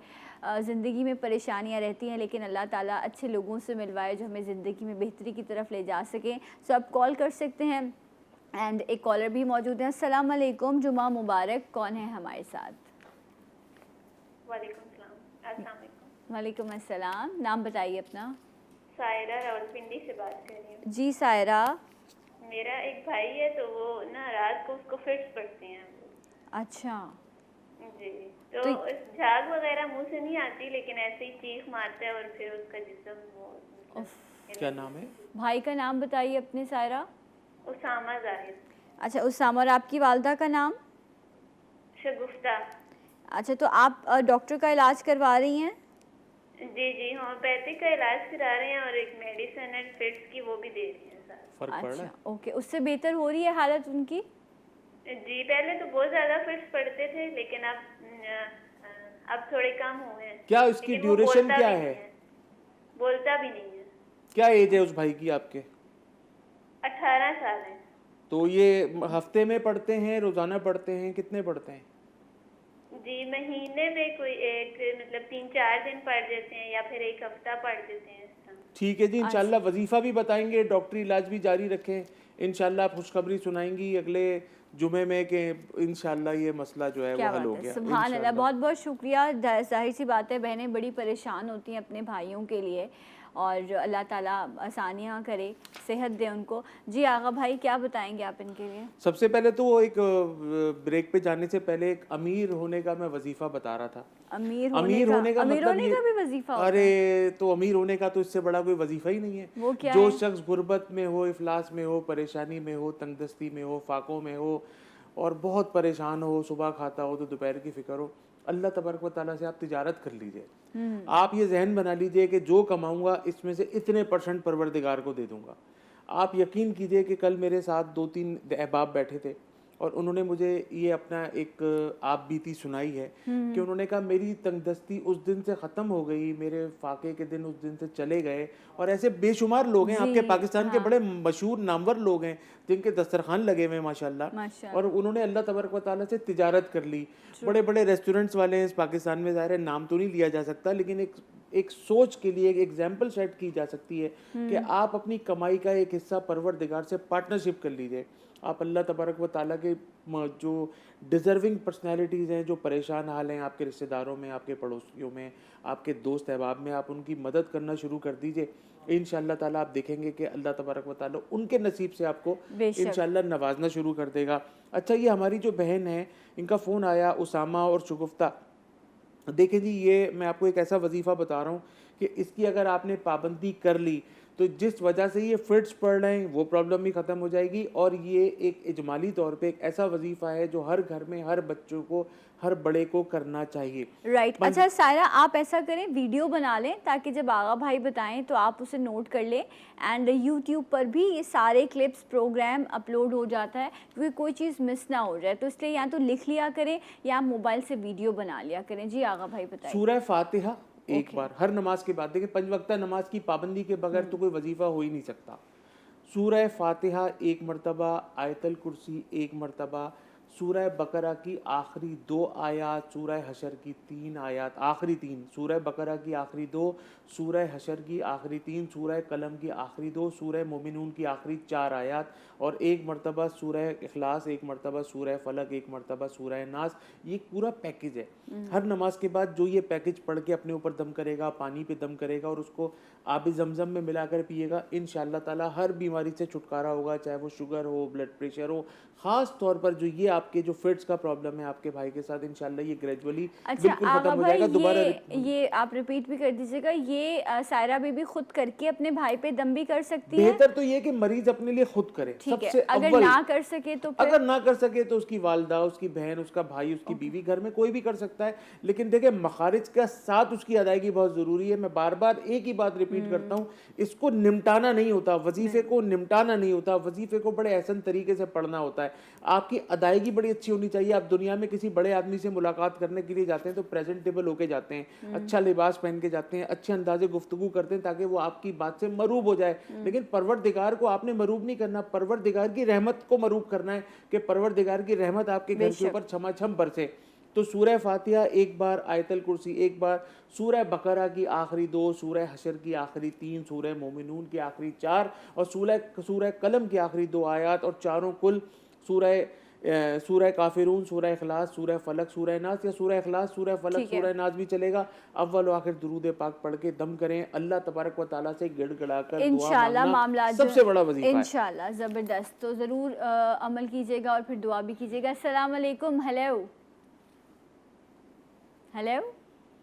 Speaker 1: ज़िंदगी में परेशानियां रहती हैं, लेकिन अल्लाह ताला अच्छे लोगों से मिलवाए जो हमें ज़िंदगी में बेहतरी की तरफ ले जा सकें। सो आप कॉल कर सकते हैं। एंड एक कॉलर भी मौजूद है। अस्सलाम वालेकुम, जुमा मुबारक। कौन है हमारे साथ? वालेकुम अस्सलाम। नाम बताइए अपना।
Speaker 7: सायरा रावलपिंडी से बात कर रही हूँ।
Speaker 1: जी सायरा।
Speaker 7: मेरा एक भाई है, तो वो ना रात को उसको फिट्स पड़ते हैं।
Speaker 1: अच्छा
Speaker 7: जी, तो झाग वगैरह मुंह से नहीं आती, लेकिन ऐसे ही चीख मारता है और फिर उसका जिस्म वो
Speaker 2: क्या नाम है
Speaker 1: भाई का? नाम बताइए अपने सायरा।
Speaker 7: उसामा जाहिद।
Speaker 1: अच्छा उसामा। और आपकी वालदा का नाम?
Speaker 7: शगुफ्ता।
Speaker 1: अच्छा, तो आप डॉक्टर का इलाज करवा रही हैं?
Speaker 7: जी, होम्योपैथिक का इलाज करा रहे हैं और एक मेडिसिन है फिट्स की, वो भी दे रही हैं साथ।
Speaker 2: फर्क पड़ रहा है?
Speaker 1: ओके, उससे बेहतर हो रही है हालत उनकी?
Speaker 7: जी, पहले तो बहुत ज्यादा फिट्स पड़ते थे, लेकिन अब थोड़े कम हुए हैं।
Speaker 2: क्या इसकी ड्यूरेशन क्या है?
Speaker 7: बोलता भी नहीं है।
Speaker 2: क्या एज है उस भाई की आपके?
Speaker 7: 18 साल है।
Speaker 2: तो ये हफ्ते में पढ़ते हैं, रोजाना पढ़ते हैं, कितने पढ़ते हैं?
Speaker 7: जी, महीने में कोई एक मतलब 3-4 दिन पढ़ देते हैं या फिर एक हफ्ता पढ़ देते हैं।
Speaker 2: ठीक है जी, इंशाल्लाह वजीफा भी बताएंगे, डॉक्टरी इलाज भी जारी रखें। इंशाल्लाह आप खुशखबरी सुनाएंगी अगले जुमे में कि इंशाल्लाह ये मसला जो है वो हल हो गया।
Speaker 1: सुभान अल्लाह, बहुत बहुत शुक्रिया। जाहिर सी बात है बहनें बड़ी परेशान होती हैं अपने भाइयों के लिए, और अल्लाह ताला आसानियाँ करे, सेहत दे उनको। जी आगा भाई, क्या बताएंगे आप इनके लिए?
Speaker 2: सबसे पहले तो एक ब्रेक पे जाने से पहले एक अमीर होने का मैं वजीफा बता रहा था।
Speaker 1: अमीर होने का मतलब भी वजीफा होता है?
Speaker 2: अरे तो अमीर होने का तो इससे बड़ा कोई वजीफा ही नहीं है।
Speaker 1: वो क्या
Speaker 2: जो
Speaker 1: है?
Speaker 2: शख्स गुर्बत में हो, इफलास में हो, परेशानी में हो, तंगदस्ती में हो, फाकों में हो और बहुत परेशान हो, सुबह खाता हो तो दोपहर की फिक्र हो, अल्लाह तबारक व तआला से आप तिजारत कर लीजिए। आप ये जहन बना लीजिए कि जो कमाऊंगा इसमें से इतने % परवरदिगार को दे दूंगा। आप यकीन कीजिए कि कल मेरे साथ 2-3 अहबाब बैठे थे और उन्होंने मुझे ये अपना एक आप बीती सुनाई है कि उन्होंने कहा मेरी तंगदस्ती उस दिन से ख़त्म हो गई, मेरे फाके के दिन उस दिन से चले गए। और ऐसे बेशुमार लोग हैं आपके पाकिस्तान के, बड़े मशहूर नामवर लोग हैं जिनके दस्तरखान लगे हुए हैं माशाल्लाह। और उन्होंने अल्लाह तबारक व तआला से तिजारत कर ली। बड़े बड़े रेस्टोरेंट्स वाले हैं इस पाकिस्तान में, ज़ाहिर है नाम तो नहीं लिया जा सकता, लेकिन एक सोच के लिए एक एग्जाम्पल सेट की जा सकती है कि आप अपनी कमाई का एक हिस्सा परवरदिगार से पार्टनरशिप कर लीजिए। आप अल्लाह तबारक व तआला के जो डिज़र्विंग पर्सनैलिटीज़ हैं, जो परेशान हाल हैं आपके रिश्तेदारों में, आपके पड़ोसियों में, आपके दोस्त अहबाब में, आप उनकी मदद करना शुरू कर दीजिए। इंशाअल्लाह ताला आप देखेंगे कि अल्लाह तबारक व तआला उनके नसीब से आपको इंशाअल्लाह नवाजना शुरू कर देगा। अच्छा, ये हमारी जो बहन है, इनका फ़ोन आया उसामा और शुगुफ्ता। देखें जी, ये मैं आपको एक ऐसा वजीफ़ा बता रहा हूँ कि इसकी अगर आपने पाबंदी कर ली तो जिस वजह से ये फिट्स पढ़ रहे हैं वो प्रॉब्लम भी ख़त्म हो जाएगी। और ये एक इजमाली तौर पे एक ऐसा वजीफ़ा है जो हर घर में हर बच्चों को, हर बड़े को करना चाहिए।
Speaker 1: राइट। अच्छा सायरा, आप ऐसा करें, वीडियो बना लें ताकि जब आगा भाई बताएं तो आप उसे नोट कर लें। एंड यूट्यूब पर भी ये सारे क्लिप्स प्रोग्राम अपलोड हो जाता है, क्योंकि कोई चीज़ मिस ना हो जाए। तो इसलिए या तो लिख लिया करें या मोबाइल से वीडियो बना लिया करें। जी आगा भाई बताइए।
Speaker 2: सूरह फातिहा एक बार हर नमाज के बाद। देखिए 5 वक्ता नमाज की पाबंदी के बगैर तो कोई वजीफा हो ही नहीं सकता। सूरह फातिहा 1 मरतबा, आयतल कुर्सी 1 मरतबा, सूरह बकरा की आखिरी 2 आयात, सूरह हशर की 3 आयात, आखिरी 3, सूरह बकरा की आखिरी 2, सूरह हशर की आखिरी 3, सूरह कलम की आखिरी 2, सूरह मोमिनून की आखिरी 4 आयात और 1 मरतबा सूरह इखलास, 1 मरतबा सूरह फलक, 1 मरतबा सूरह नास। ये पूरा पैकेज है। हर नमाज के बाद जो ये पैकेज पढ़ के अपने ऊपर दम करेगा, पानी पे दम करेगा और उसको आब जमजम में मिलाकर पिएगा, इंशाअल्लाह ताला हर बीमारी से छुटकारा होगा, चाहे वो शुगर हो, ब्लड प्रेशर हो। ख़ास तौर पर जो ये आपके जो फिट्स का प्रॉब्लम है आपके भाई के साथ, इंशाअल्लाह ये ग्रेजुअली बिल्कुल खत्म हो जाएगा। दोबारा
Speaker 1: ये आप रिपीट भी कर दीजिएगा। ये सायरा बीबी खुद करके अपने भाई पे दम भी कर सकती है?
Speaker 2: बेहतर तो ये कि मरीज अपने लिए खुद करे सबसे
Speaker 1: अगर
Speaker 2: अव्वल।
Speaker 1: ना कर सके तो फिर?
Speaker 2: अगर ना कर सके तो उसकी वालदा, उसकी बहन, उसका भाई, उसकी बीवी, घर में कोई भी कर सकता है। लेकिन देखिए मखारिज के साथ उसकी अदायगी बहुत ज़रूरी है। मैं बार बार एक ही बात रिपीट करता हूँ, इसको निमटाना नहीं होता, वजीफे को निमटाना नहीं होता, वजीफे को बड़े एहसन तरीके से पढ़ना होता है। आपकी अदायगी बड़ी अच्छी होनी चाहिए। आप दुनिया में किसी बड़े आदमी से मुलाकात करने के लिए जाते हैं तो प्रेजेंटेबल होके जाते हैं, अच्छा लिबास पहन के जाते हैं, अच्छे अंदाजे गुफ्तगू करते हैं ताकि वो आपकी बात से मरूब हो जाए। लेकिन परवरदिगार को आपने मरूब नहीं करना, परवरदिगार की रहमत को मरूब करना है कि परवरदिगार की रहमत आपके घर के ऊपर छमाछम बरसे। तो सूरह फातिहा 1 बार, आयतल कुर्सी 1 बार, सूरह बकरा की आखिरी 2, सूरह हशर की आखिरी 3, सूरह मोमिनून की आखिरी 4 और सूरह कलम की आखिरी 2 आयात और चारों कुल सूरह काफिरून, सूरह इखलास, सूरह फलक, सूरह नास या सूरह इखलास, सूरह फलक, सूरह नास भी चलेगा। अव्वल और आखिर दुरूद पाक पढ़ के दम करें। अल्लाह तबारक व तआला से गिड़गिड़ाकर
Speaker 1: इंशाल्लाह मामला
Speaker 2: सबसे बड़ा वजीफा है।
Speaker 1: इंशाल्लाह ज़बरदस्त। तो ज़रूर अमल कीजिएगा और फिर दुआ भी कीजिएगा। अस्सलाम वालेकुम। हेलो हेलो,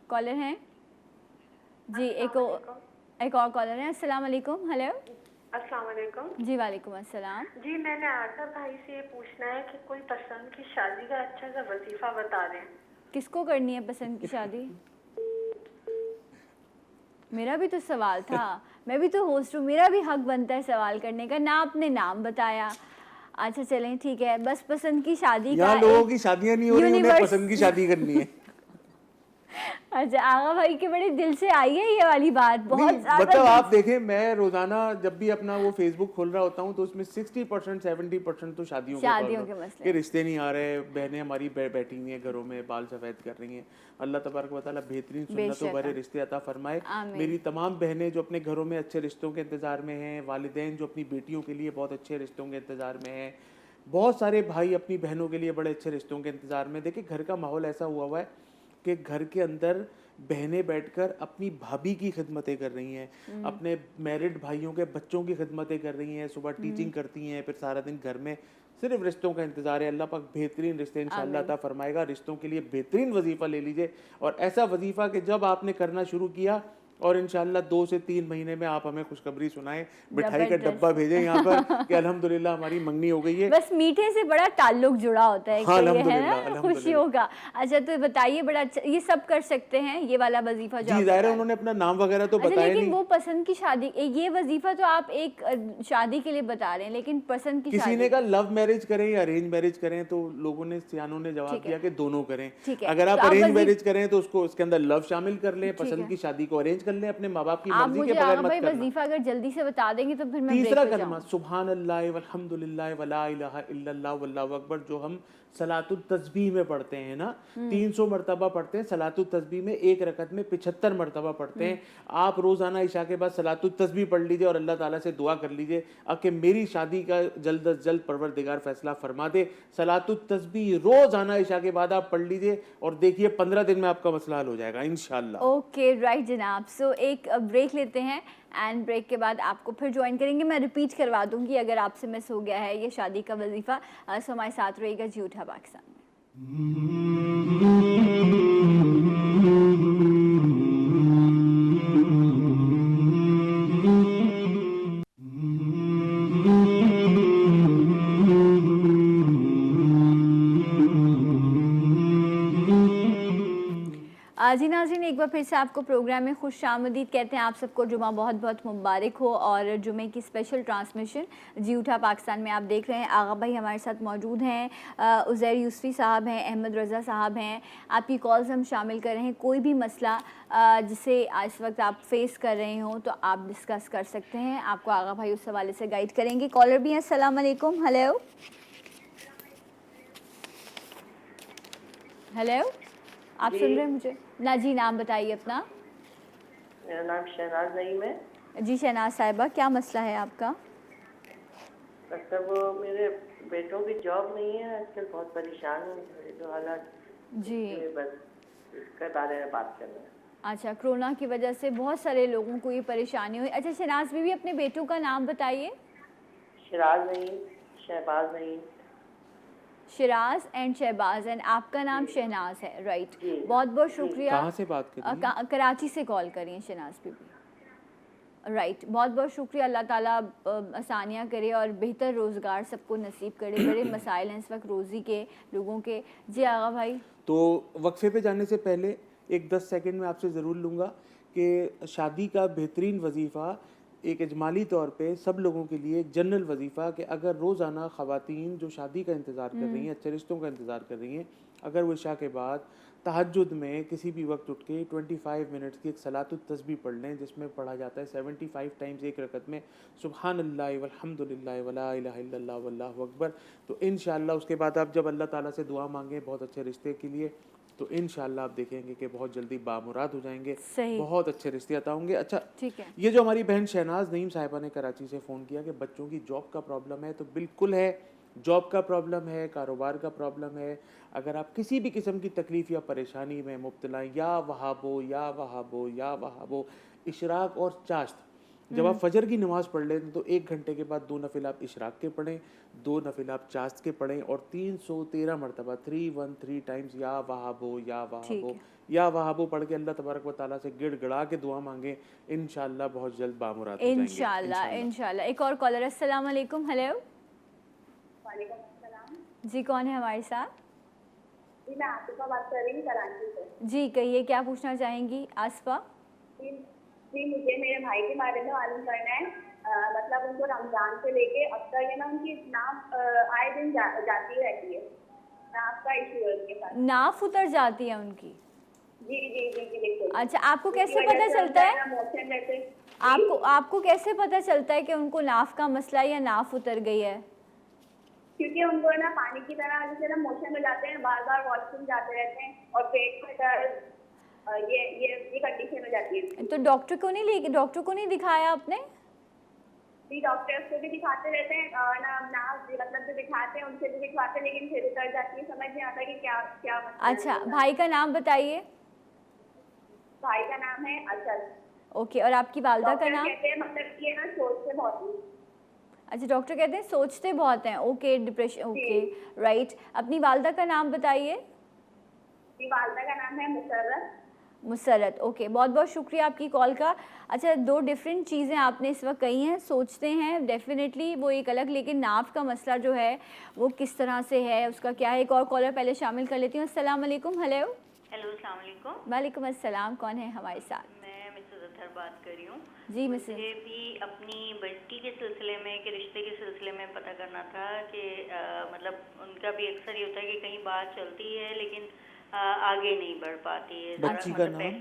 Speaker 1: कॉलर हैं जी? एक और कॉलर है। अस्सलाम वालेकुम। हेलो,
Speaker 8: अस्सलाम वालेकुम।
Speaker 1: जी वालेकुम अस्सलाम।
Speaker 8: जी मैंने आशा भाई से ये पूछना है कि कोई पसंद की शादी का अच्छा सा वजीफा बता दें।
Speaker 1: किसको करनी है पसंद की शादी? मेरा भी तो सवाल था, मैं भी तो होस्ट हूँ, मेरा भी हक बनता है सवाल करने का। ना आपने नाम बताया। अच्छा चलें ठीक है, बस पसंद की शादी का।
Speaker 2: लोगों की शादियां नहीं हो रही, उन्हें पसंद की शादी करनी है।
Speaker 1: अच्छा आगा भाई के बड़े दिल से आई है ये वाली बात, बहुत ज्यादा।
Speaker 2: मतलब आप देखें, मैं रोजाना जब भी अपना वो फेसबुक खोल रहा होता हूँ तो उसमें 60% 70% तो शादियों के मसले के रिश्ते नहीं आ रहे। बहनें हमारी बैठी हुई हैं घरों में, बाल सफेद कर रही हैं। अल्लाह तबारक व तआला बेहतरीन सुन्नतों भरे रिश्ते अता फरमाए। मेरी तमाम बहनें जो अपने घरों में अच्छे रिश्तों के इंतजार में हैं, वालिदैन जो अपनी बेटियों के लिए बहुत अच्छे रिश्तों के इंतजार में हैं, बहुत सारे भाई अपनी बहनों के लिए बड़े अच्छे रिश्तों के इंतजार में। देखिए घर का माहौल ऐसा हुआ है कि घर के अंदर बहनें बैठकर अपनी भाभी की खिदमतें कर रही हैं, अपने मैरिड भाइयों के बच्चों की खिदमतें कर रही हैं, सुबह टीचिंग करती हैं, फिर सारा दिन घर में सिर्फ रिश्तों का इंतजार है। अल्लाह पाक बेहतरीन रिश्ते इंशाअल्लाह अता फरमाएगा। रिश्तों के लिए बेहतरीन वजीफा ले लीजिए और ऐसा वजीफा कि जब आपने करना शुरू किया और इंशाअल्लाह 2 से 3 महीने में आप हमें खुशखबरी सुनाएं, मिठाई का डब्बा भेजें यहाँ पर कि अल्हम्दुलिल्लाह हमारी मंगनी हो गई है।
Speaker 1: बस मीठे से बड़ा ताल्लुक जुड़ा होता है,
Speaker 2: हाँ,
Speaker 1: है ना, खुशियों का। अच्छा तो बताइए, बड़ा अच्छा, ये सब कर सकते हैं ये वाला वजीफा जो?
Speaker 2: जी जाहिर है उन्होंने अपना नाम वगैरह तो बताया नहीं।
Speaker 1: लेकिन वो पसंद की शादी, ये वजीफा तो आप एक शादी के लिए बता रहे हैं, लेकिन पसंद की
Speaker 2: किसी ने कहा लव मैरिज करें या अरेंज मैरिज करें, तो लोगों ने सियानों ने जवाब दिया कि दोनों करें। अगर आप अरेंज मैरिज करें तो उसको उसके अंदर लव शामिल कर लें, पसंद की शादी को अरेंज कर लें, अपने माँ बाप
Speaker 1: आप मुझे भाई वजीफा अगर जल्दी से बता देंगे तो फिर मैं
Speaker 2: तीसरा कलमा सुभान अल्लाह वल्हम्दुलिल्लाह वला इलाहा इल्लल्लाह वल्लाहु अकबर, जो हम सलातुत तस्बीह में पढ़ते हैं ना, 300 मरतबा पढ़ते हैं। सलातुत तस्बीह में एक रकत में 75 मरतबा पढ़ते हैं। आप रोजाना इशा के बाद सलातुत तस्बीह पढ़ लीजिए और अल्लाह ताला से दुआ कर लीजिए कि मेरी शादी का जल्द अज जल्द परवरदिगार फैसला फरमा दे। सलातुत तस्बीह रोजाना इशा के बाद आप पढ़ लीजिए और देखिए 15 दिन में आपका मसला हल हो जाएगा इंशाअल्लाह।
Speaker 1: ओके राइट जनाब। सो एक ब्रेक लेते हैं एंड ब्रेक के बाद आपको फिर ज्वाइन करेंगे। मैं रिपीट करवा दूंगी अगर आपसे मिस हो गया है ये शादी का वजीफा। सो हमारे साथ रहेगा जी उठा पाकिस्तान में। जी नाज़रीन, एक बार फिर से आपको प्रोग्राम में खुश आमदीद कहते हैं। आप सबको जुमा बहुत बहुत मुबारक हो। और जुमे की स्पेशल ट्रांसमिशन जी उठा पाकिस्तान में आप देख रहे हैं। आगा भाई हमारे साथ मौजूद हैं, उज़ैर यूसुफ़ी साहब हैं, अहमद रज़ा साहब हैं। आपकी कॉल्स हम शामिल कर रहे हैं। कोई भी मसला जिसे इस वक्त आप फेस कर रहे हो तो आप डिस्कस कर सकते हैं। आपको आगा भाई उस हवाले से गाइड करेंगे। कॉलर भी हैं। अस्सलाम वालेकुम। हेलो हेलो, आप सुन रहे हैं मुझे ना? जी नाम बताइए अपना।
Speaker 3: मेरा नाम शहनाज नईम है।
Speaker 1: जी शहनाज साहिबा, क्या मसला है आपका?
Speaker 3: मतलब वो मेरे बेटों की जॉब नहीं है आजकल, बहुत परेशान हूँ मेरे जो हालात
Speaker 1: जी
Speaker 3: बस इसके बारे में बात करना है।
Speaker 1: अच्छा, कोरोना की वजह से बहुत सारे लोगों को ये परेशानी हुई। अच्छा शहनाज बीवी, अपने बेटों का नाम बताइए।
Speaker 3: शिराज नहीं, शहबाज नहीं।
Speaker 1: शिराज एंड शहबाज एंड आपका नाम शहनाज है, राइट? बहुत बहुत शुक्रिया।
Speaker 2: कहाँ से बात कर रही हैं?
Speaker 1: कराची से कॉल करिए शहनाज बीवी, राइट। बहुत बहुत शुक्रिया। अल्लाह ताला आसानियाँ करे और बेहतर रोज़गार सबको नसीब करे। बड़े मसाइल हैं इस वक्त रोज़ी के लोगों के। जी आगा भाई।
Speaker 2: तो वक्फे पे जाने से पहले एक 10 सेकंड में आपसे ज़रूर लूँगा कि शादी का बेहतरीन वजीफ़ा एक इजमाली तौर पे सब लोगों के लिए एक जनरल वजीफ़ा कि अगर रोज़ाना ख़वातीन जो शादी का इंतज़ार कर रही हैं, अच्छे रिश्तों का इंतज़ार कर रही हैं, अगर वो इशा के बाद तहज्जुद में किसी भी वक्त उठ के 25 मिनट्स की एक सलातुत तस्बीह पढ़ लें, जिसमें पढ़ा जाता है 75 टाइम्स एक रकत में सुबहानल्लाह वल्हम्दुलिल्लाह वला इलाहा इल्लल्लाह वल्लाहु अकबर। तो इंशाअल्लाह उसके बाद आप जब अल्लाह ताला से दुआ मांगें बहुत अच्छे रिश्ते के लिए, तो इंशाअल्लाह आप देखेंगे कि बहुत जल्दी बामुराद हो जाएंगे, बहुत अच्छे रिश्ते अता होंगे। अच्छा
Speaker 1: ठीक है।
Speaker 2: ये जो हमारी बहन शहनाज नईम साहिबा ने कराची से फ़ोन किया कि बच्चों की जॉब का प्रॉब्लम है, तो बिल्कुल है, जॉब का प्रॉब्लम है, कारोबार का प्रॉब्लम है। अगर आप किसी भी किस्म की तकलीफ़ या परेशानी में मुब्तला हैं, या वहाबो या वहाबो या वहाबो, इशराक और चाश्त, जब आप फजर की नमाज़ पढ़ लें तो 1 घंटे के बाद 2 नफिल आप इशराक के पढ़ें, 2 नफिल आप चाश्त के पढ़ें और 313 मरतबा 313 टाइम्स या वहाबो या वहाबो पढ़ के अल्लाह तबारक व तआला से गिड़गिड़ा के दुआ मांगें। इंशाअल्लाह बहुत जल्द बामुराद हो जाएंगे
Speaker 1: इंशाअल्लाह। एक और कॉलर। अस्सलाम वालेकुम। हेलो।
Speaker 9: वालेकुम अस्सलाम।
Speaker 1: जी कौन है हमारे साथ?
Speaker 9: जी मैं आसिफा बात कर रही हूँ कराची से।
Speaker 1: जी कहिए, क्या पूछना चाहेंगी आसिफा?
Speaker 9: जी मुझे मेरे भाई के बारे में मालूम करना है। मतलब उनको रमजान से लेके अब तक है ना, उनकी नाफ आए दिन जाती रहती है। नाफ का इशू है उनके साथ।
Speaker 1: नाफ उतर जाती है उनकी?
Speaker 9: जी जी जी जी बिल्कुल।
Speaker 1: अच्छा, आपको कैसे पता चलता है? आपको कैसे पता चलता है कि उनको नाफ का मसला या नाफ उतर गई है?
Speaker 9: क्योंकि उनको ना पानी की तरह जैसे ना मोशन में जाते हैं, बार बार वॉशरूम जाते रहते हैं और पेट में दर्द, ये कंडीशन हो जाती है।
Speaker 1: तो डॉक्टर को नहीं दिखाया आपने?
Speaker 9: जी डॉक्टर्स को भी दिखाते रहते हैं ना मतलब जो दिखाते हैं उनसे भी दिखवाते हैं, लेकिन फिर उतर जाती है, समझ नहीं आता कि क्या क्या मसला है।
Speaker 1: अच्छा, भाई का नाम बताइए।
Speaker 9: भाई का नाम है असद।
Speaker 1: ओके, और आपकी वालदा का नाम?
Speaker 9: कहते हैं मतलब कि ना सोचते बहुत हैं।
Speaker 1: अच्छा, डॉक्टर कहते हैं सोचते बहुत हैं। Okay, depression. Okay right. अपनी वालदा का नाम बताइए।
Speaker 9: वालदा का नाम है
Speaker 1: मुसरत। ओके, बहुत बहुत शुक्रिया आपकी कॉल का। अच्छा, 2 डिफरेंट चीज़ें आपने इस वक्त कही हैं। सोचते हैं डेफिनेटली वो एक अलग, लेकिन नाफ का मसला जो है वो किस तरह से है, उसका क्या है? एक और कॉलर पहले शामिल कर लेती हूँ। अस्सलाम वालेकुम। हेलो।
Speaker 7: अस्सलाम वालेकुम।
Speaker 1: वालेकुम अस्सलाम। कौन है हमारे साथ?
Speaker 7: मैं मिसेस अतहर बात कर रही हूँ।
Speaker 1: जी मिसेस।
Speaker 7: मुझे भी अपनी बेटी के सिलसिले में, के रिश्ते के सिलसिले में पता करना था कि मतलब उनका भी अक्सर ये होता है कि कहीं बात चलती है लेकिन आगे नहीं बढ़ पाती है।
Speaker 2: बच्ची का नाम?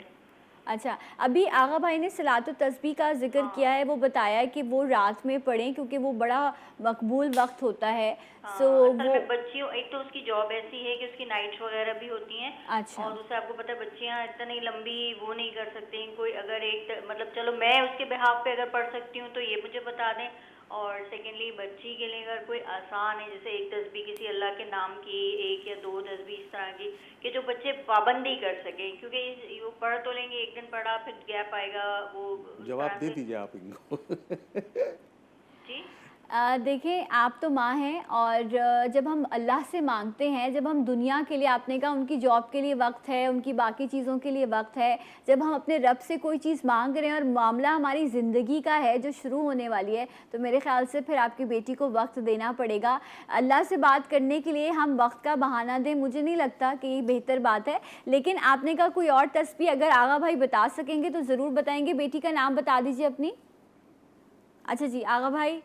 Speaker 1: अच्छा, अभी आगा भाई ने सलातो तस्बीह का जिक्र किया है, वो बताया कि वो रात में पढ़ें क्योंकि वो बड़ा मकबूल वक्त होता है।
Speaker 7: सो वो बच्चियों, एक तो उसकी जॉब ऐसी है कि उसकी नाइट्स वगैरह भी होती हैं।
Speaker 1: अच्छा।
Speaker 7: और दूसरा आपको पता है बच्चियां इतनी लंबी वो नहीं कर सकती। कोई अगर एक मतलब चलो मैं उसके बिहाफ पे अगर पढ़ सकती हूँ तो ये मुझे बता दें। और सेकेंडली बच्ची के लिए अगर कोई आसान है, जैसे एक तस्बीह किसी अल्लाह के नाम की, 1 या 2 तस्बीह इस तरह की कि जो बच्चे पाबंदी कर सकें, क्योंकि वो पढ़ तो लेंगे, एक दिन पढ़ा फिर गैप आएगा। वो
Speaker 2: जवाब दे दीजिए आप इनको।
Speaker 7: जी
Speaker 1: देखें, आप तो माँ हैं और जब हम अल्लाह से मांगते हैं, जब हम दुनिया के लिए, आपने कहा उनकी जॉब के लिए वक्त है, उनकी बाकी चीज़ों के लिए वक्त है, जब हम अपने रब से कोई चीज़ मांग रहे हैं और मामला हमारी ज़िंदगी का है जो शुरू होने वाली है, तो मेरे ख्याल से फिर आपकी बेटी को वक्त देना पड़ेगा। अल्लाह से बात करने के लिए हम वक्त का बहाना दें, मुझे नहीं लगता कि ये बेहतर बात है। लेकिन आपने कहा कोई और तस्बीह अगर आगा भाई बता सकेंगे तो ज़रूर बताएंगे। बेटी का नाम बता दीजिए अपनी। अच्छा जी, आगा भाई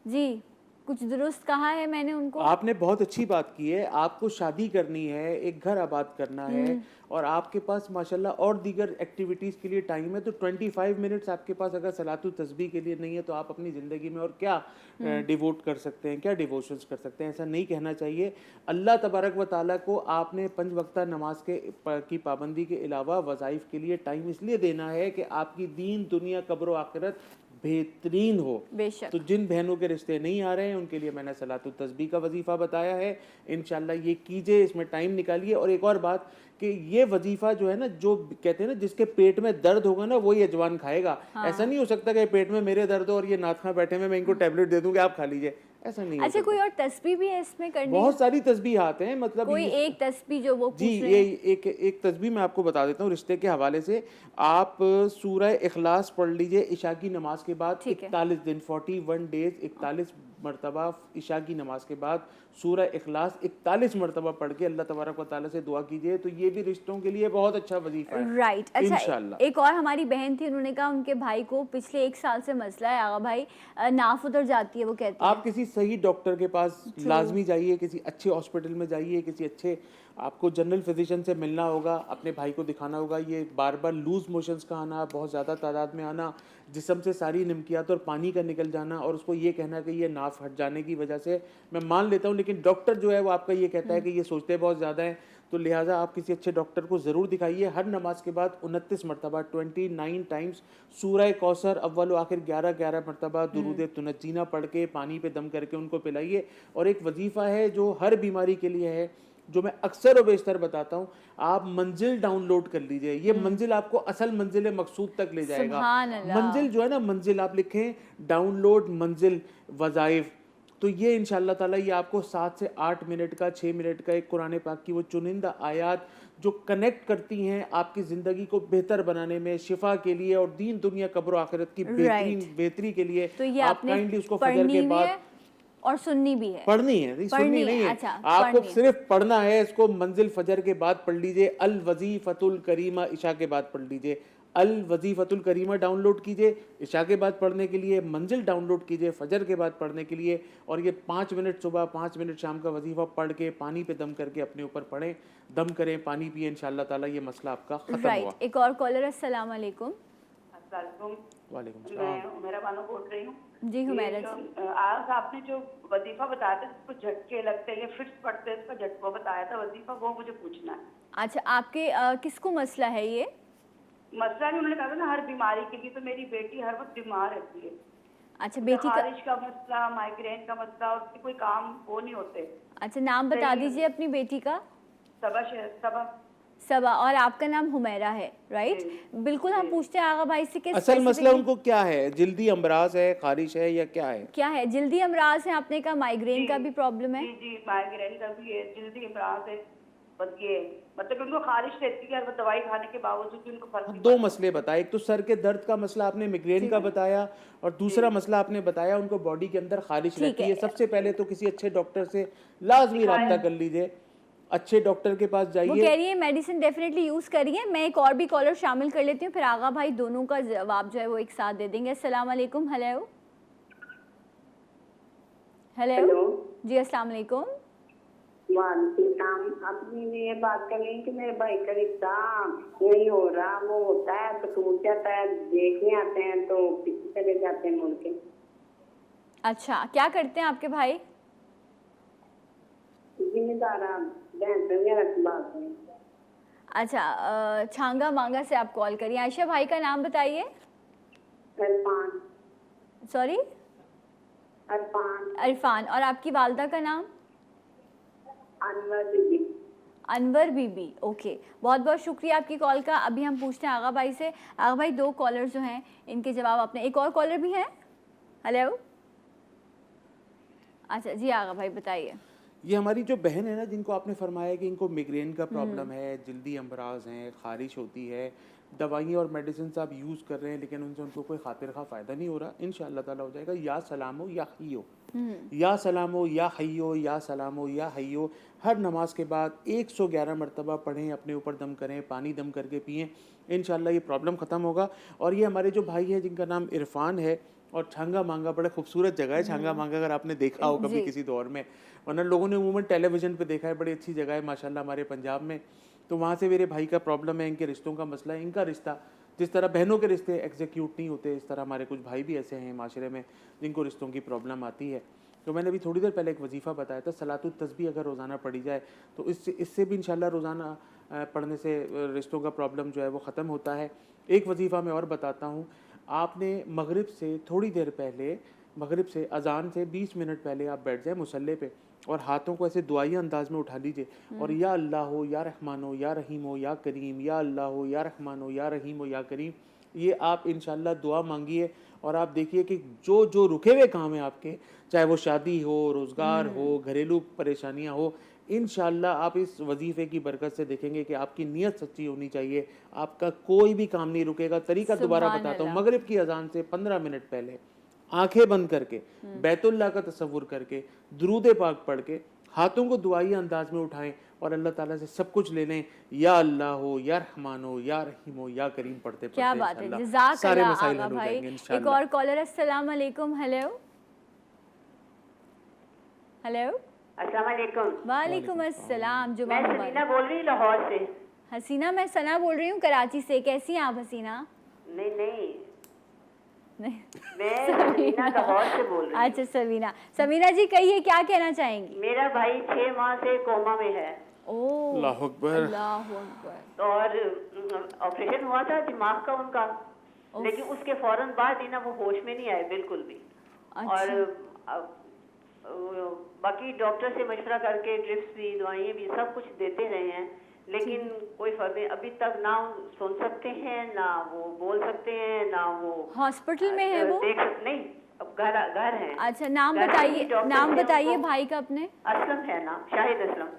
Speaker 1: जी, कुछ दुरुस्त कहा है मैंने उनको।
Speaker 2: आपने बहुत अच्छी बात की है। आपको शादी करनी है, एक घर आबाद करना है और आपके पास माशाल्लाह और दीगर एक्टिविटीज़ के लिए टाइम है, तो 25 मिनट्स आपके पास अगर सलातु तस्बीह के लिए नहीं है तो आप अपनी ज़िंदगी में और क्या डिवोट कर सकते हैं, क्या डिवोशंस कर सकते हैं। ऐसा नहीं कहना चाहिए। अल्लाह तबारक व तआला को आपने 5 वक्ता नमाज की पाबंदी के अलावा वज़ाइफ के लिए टाइम इसलिए देना है कि आपकी दीन दुनिया कब्र व आखिरत बेहतरीन हो।
Speaker 1: बेशक।
Speaker 2: तो जिन बहनों के रिश्ते नहीं आ रहे हैं उनके लिए मैंने सलातु तस्बीह का वजीफ़ा बताया है। इंशाल्लाह ये कीजिए, इसमें टाइम निकालिए। और एक और बात कि ये वजीफ़ा जो है ना, जो कहते हैं ना जिसके पेट में दर्द होगा ना वही अजवान खाएगा। ऐसा नहीं हो सकता कि पेट में मेरे दर्द हो और ये नाथ खां बैठे में मैं इनको टैबलेट दे दूं कि आप खा लीजिए, ऐसा नहीं हो
Speaker 1: अच्छा,
Speaker 2: सकता।
Speaker 1: कोई और तस्बीह भी है इसमें करनी?
Speaker 2: बहुत सारी तस्बीहात हैं, मतलब
Speaker 1: कोई एक तस्बीह जो वो
Speaker 2: जी,
Speaker 1: पूछ रहे
Speaker 2: ये
Speaker 1: हैं।
Speaker 2: एक तस्बीह मैं आपको बता देता हूँ रिश्ते के हवाले से। आप सूरह इखलास पढ़ लीजिए इशा की नमाज के बाद।
Speaker 1: ठीक है।
Speaker 2: 41 दिन 41 डेज 41 मरतबा इशा की नमाज के बाद सूरह इखलास 41 मरतबा पढ़ के अल्लाह तबारक व तआला से दुआ कीजिए, तो ये भी रिश्तों के लिए बहुत अच्छा वजीफा है।
Speaker 1: राइट। अच्छा,
Speaker 2: इंशाल्लाह।
Speaker 1: एक और हमारी बहन थी, उन्होंने कहा उनके भाई को पिछले 1 साल से मसला है आगा भाई, नाफ उतर जाती है, वो कहती
Speaker 2: आप किसी सही डॉक्टर के पास लाजमी जाइए, किसी अच्छे हॉस्पिटल में जाइए, किसी अच्छे आपको जनरल फिजिशियन से मिलना होगा, अपने भाई को दिखाना होगा। ये बार बार लूज मोशंस का आना, बहुत ज़्यादा तादाद में आना, जिस्म से सारी नमकियात और पानी का निकल जाना और उसको ये कहना कि ये नाफ हट जाने की वजह से, मैं मान लेता हूँ, लेकिन डॉक्टर जो है वो आपका ये कहता है कि ये सोचते बहुत ज़्यादा है, तो लिहाजा आप किसी अच्छे डॉक्टर को ज़रूर दिखाइए। हर नमाज के बाद 29 मरतबा 29 टाइम्स सूरह कौसर अव्वल व आखिर 11 मरतबा दुरूद तुनज्जीना पढ़ के पानी पे दम करके उनको पिलाइए। और एक वजीफ़ा है जो हर बीमारी के लिए है, जो मैं अक्सर और बेशतर बताता हूँ, आप मंजिल डाउनलोड कर लीजिए। ये मंजिल आपको असल मंजिल मकसूद तक ले जाएगा।
Speaker 1: सुभान अल्लाह।
Speaker 2: मंजिल जो है ना, मंजिल आप लिखें डाउनलोड मंजिल वज़ाइफ, तो ये इंशाअल्लाह ताला ये आपको 7 से 8 मिनट का 6 मिनट का एक कुरान पाक की वो चुनिंदा आयात जो कनेक्ट करती हैं आपकी ज़िंदगी को बेहतर बनाने में, शिफा के लिए और दीन दुनिया कब्र आखिरत की बेहतरी के लिए,
Speaker 1: तो ये
Speaker 2: आप
Speaker 1: आपने
Speaker 2: काइंडली उसको फजर के बाद
Speaker 1: और सुननी भी है।
Speaker 2: पढ़नी है, सुननी नहीं है।
Speaker 1: अच्छा,
Speaker 2: आपको सिर्फ पढ़ना है इसको। मंजिल फजर के बाद पढ़ लीजिए, अल वजीफतुल करीमा इशा के बाद पढ़ लीजिए। अल वजीफतुल करीमा डाउनलोड कीजिए इशा के बाद पढ़ने के लिए, मंजिल डाउनलोड कीजिए फजर के बाद पढ़ने के लिए, और ये 5 मिनट सुबह 5 मिनट शाम का वजीफा पढ़ के पानी पे दम करके अपने ऊपर पढ़ें, दम करें, पानी पिए, इंशाअल्लाह ताला ये मसला आपका खत्म हुआ।
Speaker 1: एक और कॉलर। अस्सलाम वालेकुम।
Speaker 2: वालेकुम
Speaker 10: मैं
Speaker 2: सलाम।
Speaker 10: हुमैरा बानो बोल रही हूँ।
Speaker 1: जी हुमैरा जी,
Speaker 10: आज आपने जो वजीफा बताया था जिसको झटके लगते हैं, फिट्स पड़ते हैं, इसका झटका बताया था वजीफा, वो मुझे पूछना है।
Speaker 1: अच्छा, आपके किसको मसला है ये?
Speaker 10: मसला नहीं, उन्होंने कहा था ना हर बीमारी के लिए, तो मेरी बेटी हर वक्त बीमार रहती है।
Speaker 1: अच्छा, बेटी का
Speaker 10: खारिश का मसला, माइग्रेन का मसला, और उसके कोई काम वो नहीं होते।
Speaker 1: अच्छा, नाम बता दीजिए अपनी बेटी का। सबा। और आपका नाम हुमैरा है, राइट? बिल्कुल, हम पूछते हैं आगा भाई से कि
Speaker 2: असल मसला उनको क्या है, जल्दी अमराज है, खारिश है या क्या है?
Speaker 1: क्या है? जल्दी अमराज है, आपने कहा माइग्रेन का भी प्रॉब्लम है?
Speaker 10: जी, माइग्रेन का भी है, जल्दी अमराज है, ये मतलब उनको खारिश रहती है, दवाई खाने के बावजूद भी उनको फर्क नहीं।
Speaker 2: 2 मसले बताए, एक तो सर के दर्द का मसला आपने मिग्रेन का बताया, और दूसरा मसला आपने बताया उनको बॉडी के अंदर खारिश रहती है। सबसे पहले तो किसी अच्छे डॉक्टर से लाजमी रब्ता कर लीजिए, अच्छे डॉक्टर के पास जाइए।
Speaker 1: वो कह रही है मेडिसिन डेफिनेटली यूज करिए। मैं एक और भी कॉलर शामिल कर लेती हूँ, फिर आगा भाई दोनों का जवाब जो है वो एक साथ दे देंगे। अस्सलाम वालेकुम। हेलो जी, अस्सलाम वालेकुम।
Speaker 11: अपनी ये बात कर रही कि मेरे भाई का रिश्ता नहीं हो रहा, वो होता है तो टूट जाता है, देखने आते हैं तो पीछे चले जाते हैं मुड़ के।
Speaker 1: अच्छा, क्या करते हैं आपके भाई?
Speaker 11: जिम्मेदार भैंस वगैरह की बात है।
Speaker 1: अच्छा, छांगा मांगा से आप कॉल करिए। आयशा भाई का नाम बताइए।
Speaker 11: अरफान।
Speaker 1: सॉरी, अरफान। और आपकी वालदा का नाम? अनवर बीबी। ओके, बहुत बहुत शुक्रिया आपकी कॉल का। अभी हम पूछते हैं आगा भाई से। आगा भाई, 2 कॉलर जो हैं इनके जवाब आपने, एक और कॉलर भी है। हेलो अच्छा जी आगा भाई बताइए।
Speaker 2: ये हमारी जो बहन है ना, जिनको आपने फरमाया कि इनको मिग्रेन का प्रॉब्लम है, जल्दी अमराज हैं, खारिश होती है, दवाइयाँ और मेडिसिन आप यूज़ कर रहे हैं लेकिन उनसे उनको कोई खातिर खा फ़ायदा नहीं हो रहा, इंशाअल्लाह ताला हो जाएगा। या सलामो या हय्यो, या सलामो या हय्यो, या सलामो या हय्यो, हर नमाज के बाद 111 मरतबा पढ़ें, अपने ऊपर दम करें, पानी दम करके पिएँ, इंशाअल्लाह ये प्रॉब्लम ख़त्म होगा। और ये हमारे जो भाई हैं जिनका नाम इरफान है, और छांगा मांगा बड़ा खूबसूरत जगह है छांगा मांगा, अगर आपने देखा हो कभी किसी दौर में, वरना लोगों ने उमूमन टेलीविज़न पे देखा है, बड़ी अच्छी जगह है माशाल्लाह हमारे पंजाब में। तो वहाँ से मेरे भाई का प्रॉब्लम है, इनके रिश्तों का मसला है। इनका रिश्ता जिस तरह बहनों के रिश्ते एग्जीक्यूट नहीं होते, इस तरह हमारे कुछ भाई भी ऐसे हैं माशरे में जिनको रिश्तों की प्रॉब्लम आती है। तो मैंने अभी थोड़ी देर पहले एक वजीफ़ा बताया था, सलातुत तस्बीह अगर रोज़ाना पढ़ी जाए तो इससे भी इंशाल्लाह रोज़ाना पढ़ने से रिश्तों का प्रॉब्लम जो है वो ख़त्म होता है। एक वजीफ़ा मैं और बताता हूँ, आपने मगरिब से थोड़ी देर पहले, मगरिब से अजान से 20 मिनट पहले आप बैठ जाए मुसल्ले पे और हाथों को ऐसे दुआई अंदाज में उठा लीजिए और या अल्लाह हो या रहमान हो या रहीम हो या करीम, या अल्लाह हो या रहमान हो या रहीम हो या करीम, ये आप इंशाल्लाह दुआ मांगिए और आप देखिए कि जो जो रुके हुए काम है आपके, चाहे वो शादी हो, रोज़गार हो, घरेलू परेशानियां हो, इंशाल्लाह आप इस वजीफ़े की बरकत से देखेंगे कि आपकी नीयत सच्ची होनी चाहिए, आपका कोई भी काम नहीं रुकेगा। तरीका दोबारा बताता हूँ, मगरिब की अजान से 15 मिनट पहले आंखें बंद करके बैतुल्लाह का तसव्वुर करके दुरूद पाक पढ़ के हाथों को दुआई अंदाज में उठाएं और अल्लाह ताला से सब कुछ ले लें, या अल्लाह हो या रहमान हो या रहीम हो या करीम पढ़ते
Speaker 1: क्या बात है, जज़ाक
Speaker 2: सारे
Speaker 1: अल्लाह
Speaker 2: मसाइल
Speaker 1: आगा
Speaker 2: हल हो
Speaker 1: भाई।
Speaker 2: जाएंगे
Speaker 1: एक
Speaker 2: इंशाल्लाह।
Speaker 1: और कॉलर, अस्सलाम वालेकुम। हेलो हेलो,
Speaker 12: अस्सलाम वालेकुम।
Speaker 1: वालेकुम अस्सलाम। जुमा
Speaker 12: मैं
Speaker 1: मुबारक।
Speaker 12: हसीना बोल रही हूँ लाहौर से।
Speaker 1: हसीना, मैं सना बोल रही हूँ कराची से। कैसी हैं आप हसीना?
Speaker 12: नहीं नहीं,
Speaker 1: नहीं,
Speaker 12: मैं हसीना लाहौर से बोल रही हूँ।
Speaker 1: अच्छा समीना, समीना जी कहिए क्या कहना चाहेंगी?
Speaker 12: मेरा भाई 6 माह से कोमा में है।
Speaker 1: ओह
Speaker 2: अल्लाहु अकबर,
Speaker 1: अल्लाहु अकबर।
Speaker 12: और ऑपरेशन हुआ था दिमाग का उनका, लेकिन उसके फौरन बाद ही ना वो होश में नहीं आए बिल्कुल भी। और बाकी डॉक्टर से मशवरा करके ड्रिप्स भी, दवाइयाँ भी, सब कुछ देते रहे हैं, लेकिन कोई फर्क नहीं। अभी तक ना सुन सकते हैं, ना वो बोल सकते हैं, ना वो
Speaker 1: हॉस्पिटल में है वो?
Speaker 12: देख नहीं, अब घर है।
Speaker 1: अच्छा नाम बताइए, नाम बताइए भाई का अपने।
Speaker 12: असलम है नाम, शाहिद असलम।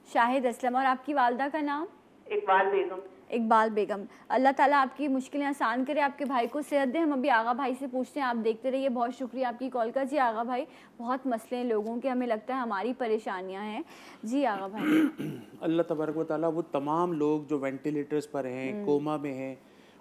Speaker 1: शाहिद असलम। और आपकी वालदा का नाम?
Speaker 12: इकबाल बेगम।
Speaker 1: इकबाल बेगम। अल्लाह ताला आपकी मुश्किलें आसान करे, आपके भाई को सेहत दे। हम अभी आगा भाई से पूछते हैं, आप देखते रहिए। बहुत शुक्रिया आपकी कॉल का। जी आगा भाई, बहुत मसले हैं लोगों के, हमें लगता है हमारी परेशानियां हैं। जी आगा भाई।
Speaker 2: अल्लाह तबारक व तआला वो तमाम लोग जो वेंटिलेटर्स पर हैं, कोमा में हैं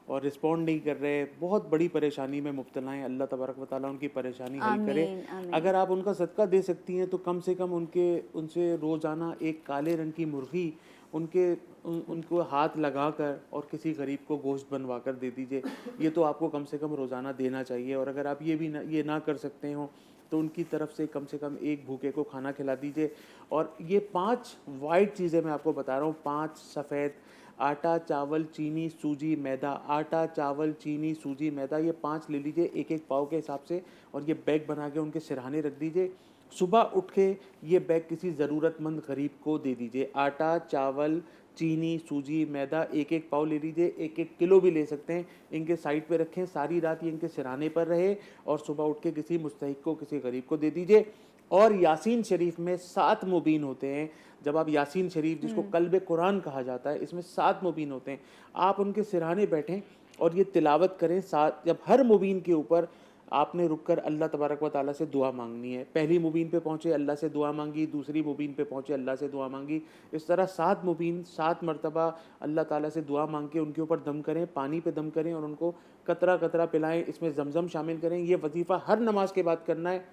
Speaker 2: और रिस्पॉन्ड नहीं कर रहे, बहुत बड़ी परेशानी में मुब्तला हैं, अल्लाह तबारक व तआला उनकी परेशानी हल करे। अगर आप उनका सदका दे सकती हैं तो कम से कम उनसे रोज़ाना एक काले रंग की मुर्गी उनको हाथ लगाकर और किसी गरीब को गोश्त बनवा कर दे दीजिए। ये तो आपको कम से कम रोज़ाना देना चाहिए। और अगर आप ये ना कर सकते हो तो उनकी तरफ से कम एक भूखे को खाना खिला दीजिए। और ये 5 वाइट चीज़ें मैं आपको बता रहा हूँ, 5 सफ़ेद, आटा, चावल, चीनी, सूजी, मैदा, आटा, चावल, चीनी, सूजी, मैदा, ये 5 ले लीजिए एक पाव के हिसाब से और ये बैग बना के उनके सिरहाने रख दीजिए। सुबह उठ के ये बैग किसी ज़रूरतमंद गरीब को दे दीजिए। आटा, चावल, चीनी, सूजी, मैदा एक पाव ले लीजिए, 1 किलो भी ले सकते हैं। इनके साइड पे रखें, सारी रात ये इनके सिरहाने पर रहे और सुबह उठ के किसी मुस्तहिक को, किसी गरीब को दे दीजिए। और यासीन शरीफ में 7 मुबीन होते हैं। जब आप यासीन शरीफ, जिसको कल्ब कुरान कहा जाता है, इसमें 7 मुबीन होते हैं। आप उनके सिरहाने बैठें और ये तिलावत करें। जब हर मुबीन के ऊपर आपने रुककर अल्लाह तबारक व ताला से दुआ मांगनी है। पहली मुबीन पे पहुँचे, अल्लाह से दुआ मांगी, दूसरी मुबीन पे पहुँचे, अल्लाह से दुआ मांगी। इस तरह 7 मुबीन 7 मरतबा अल्लाह ताला से दुआ मांग के उनके ऊपर दम करें, पानी पे दम करें और उनको कतरा कतरा पिलाएं। इसमें जमजम शामिल करें। ये वजीफ़ा हर नमाज के बाद करना है।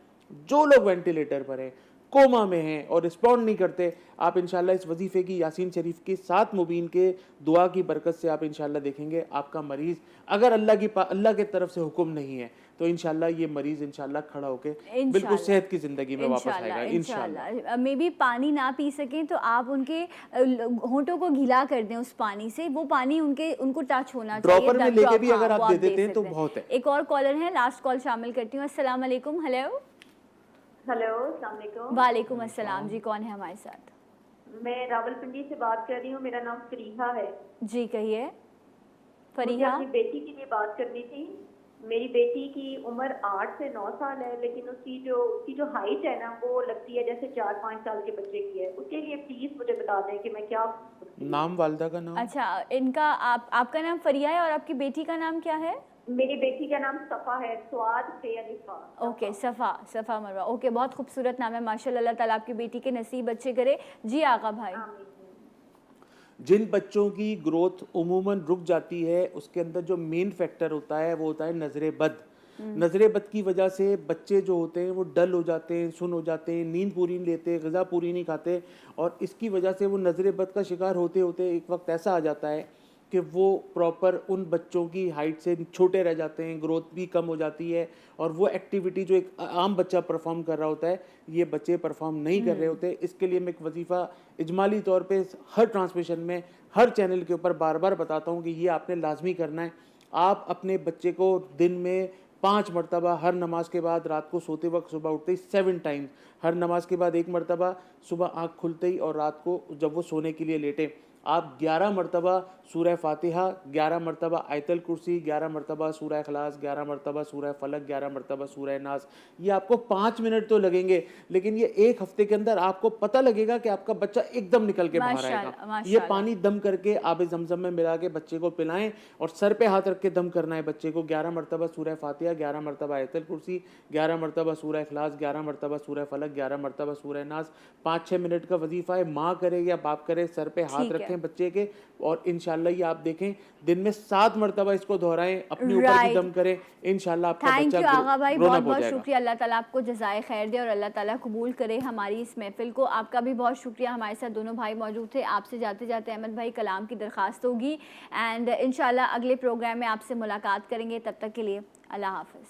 Speaker 2: जो लोग वेंटिलेटर पर हैं, कोमा में हैं और रिस्पॉन्ड नहीं करते, आप इंशाल्लाह इस वजीफ़े की, यासीन शरीफ की 7 मुबीन के दुआ की बरकत से आप इंशाल्लाह देखेंगे आपका मरीज़, अगर अल्लाह की तरफ से हुक्म नहीं है तो इंशाल्लाह ये मरीज़ इंशाल्लाह खड़ा होके बिल्कुल सेहत की ज़िंदगी में वापस आएगा इंशाल्लाह।
Speaker 1: मे भी पानी ना पी सकें तो आप उनके होंठों को गीला कर दें उस पानी से, वो पानी उनको टच होना चाहिए।
Speaker 2: ड्रॉपर में लेके भी अगर आप दे देते हैं तो बहुत है।
Speaker 1: एक और कॉलर है, लास्ट कॉल शामिल करती हूँ। अस्सलाम वालेकुम। हेलो
Speaker 13: अस्सलाम वालेकुम।
Speaker 1: वालेकुम अस्सलाम। जी कौन है हमारे साथ?
Speaker 13: मैं रावलपिंडी से बात कर रही हूँ, मेरा नाम फरीहा है।
Speaker 1: जी कहिए।
Speaker 13: फरीहा, अपनी बेटी के लिए बात करनी थी। मेरी बेटी की उम्र 8 से 9 साल है, लेकिन उसकी जो हाइट है ना वो लगती है जैसे 4-5 साल के बच्चे की है। उसके लिए प्लीज मुझे बता दें कि मैं क्या।
Speaker 2: नाम वालिदा का नाम?
Speaker 1: अच्छा, इनका आपका नाम फरिया है और आपकी बेटी का नाम क्या है?
Speaker 13: मेरी बेटी का नाम सफ़ा है, स्वाद से अलिफा।
Speaker 1: ओके, सफ़ा मरवा। ओके, बहुत खूबसूरत नाम है माशाल्लाह। अल्लाह ताला आपकी बेटी के नसीब अच्छे करे। जी आगा भाई।
Speaker 2: जिन बच्चों की ग्रोथ उमूमन रुक जाती है उसके अंदर जो मेन फैक्टर होता है वो होता है नजरे बद। नजरे बद की वजह से बच्चे जो होते हैं वो डल हो जाते हैं, सुन हो जाते हैं, नींद पूरी नहीं लेते, ग़िज़ा पूरी नहीं खाते, और इसकी वजह से वो नजरे बद का शिकार होते होते एक वक्त ऐसा आ जाता है कि वो प्रॉपर उन बच्चों की हाइट से छोटे रह जाते हैं, ग्रोथ भी कम हो जाती है, और वो एक्टिविटी जो एक आम बच्चा परफॉर्म कर रहा होता है ये बच्चे परफॉर्म नहीं कर रहे होते। इसके लिए मैं एक वजीफ़ा इजमाली तौर पे हर ट्रांसमिशन में हर चैनल के ऊपर बार बार बताता हूँ कि ये आपने लाजमी करना है। आप अपने बच्चे को दिन में 5 मरतबा हर नमाज के बाद, रात को सोते वक्त, सुबह उठते ही 7 टाइम्स, हर नमाज के बाद 1 मरतबा, सुबह आँख खुलते ही और रात को जब वो सोने के लिए लेटे, आप 11 मरतबा सूरह फातिहा, 11 मरतबा आयतल कुर्सी, 11 मरतबा सूरह इखलास, 11 मरतबा सूरह फलक, 11 मरतबा सूरह नास। ये आपको 5 मिनट तो लगेंगे, लेकिन ये 1 हफ्ते के अंदर आपको पता लगेगा कि आपका बच्चा एकदम निकल के बाहर आएगा। ये पानी दम करके आब जमजम में मिला के बच्चे को पिलाएं और सर पे हाथ रख के दम करना है बच्चे को। 11 मरतबा सूरह फातिहा, 11 मरतबा आयतल कुर्सी, 11 मरतबा सूरह इखलास, 11 मरतबा सूरह फलक, 11 मरतबा सूरह नास। 5-6 मिनट का वजीफा है। माँ करे या बाप करे, सर पे हाथ रखें बच्चे के, और इंशाल्लाह ये आप देखें दिन में 7 मरतबा इसको दोहराएं, अपने ऊपर भी दम करें, इंशाल्लाह आपका बच्चा
Speaker 1: थैंक यू आगा भाई, बहुत बहुत शुक्रिया। अल्लाह ताला आपको जज़ाए खैर दे और अल्लाह ताला कबूल करे हमारी इस महफिल को। आपका भी बहुत शुक्रिया। हमारे साथ दोनों भाई मौजूद थे। आपसे जाते जाते अहमद भाई कलाम की दरख्वास्त होगी, एंड इंशाल्लाह अगले प्रोग्राम में आपसे मुलाकात करेंगे। तब तक के लिए अल्लाह हाफ़िज़।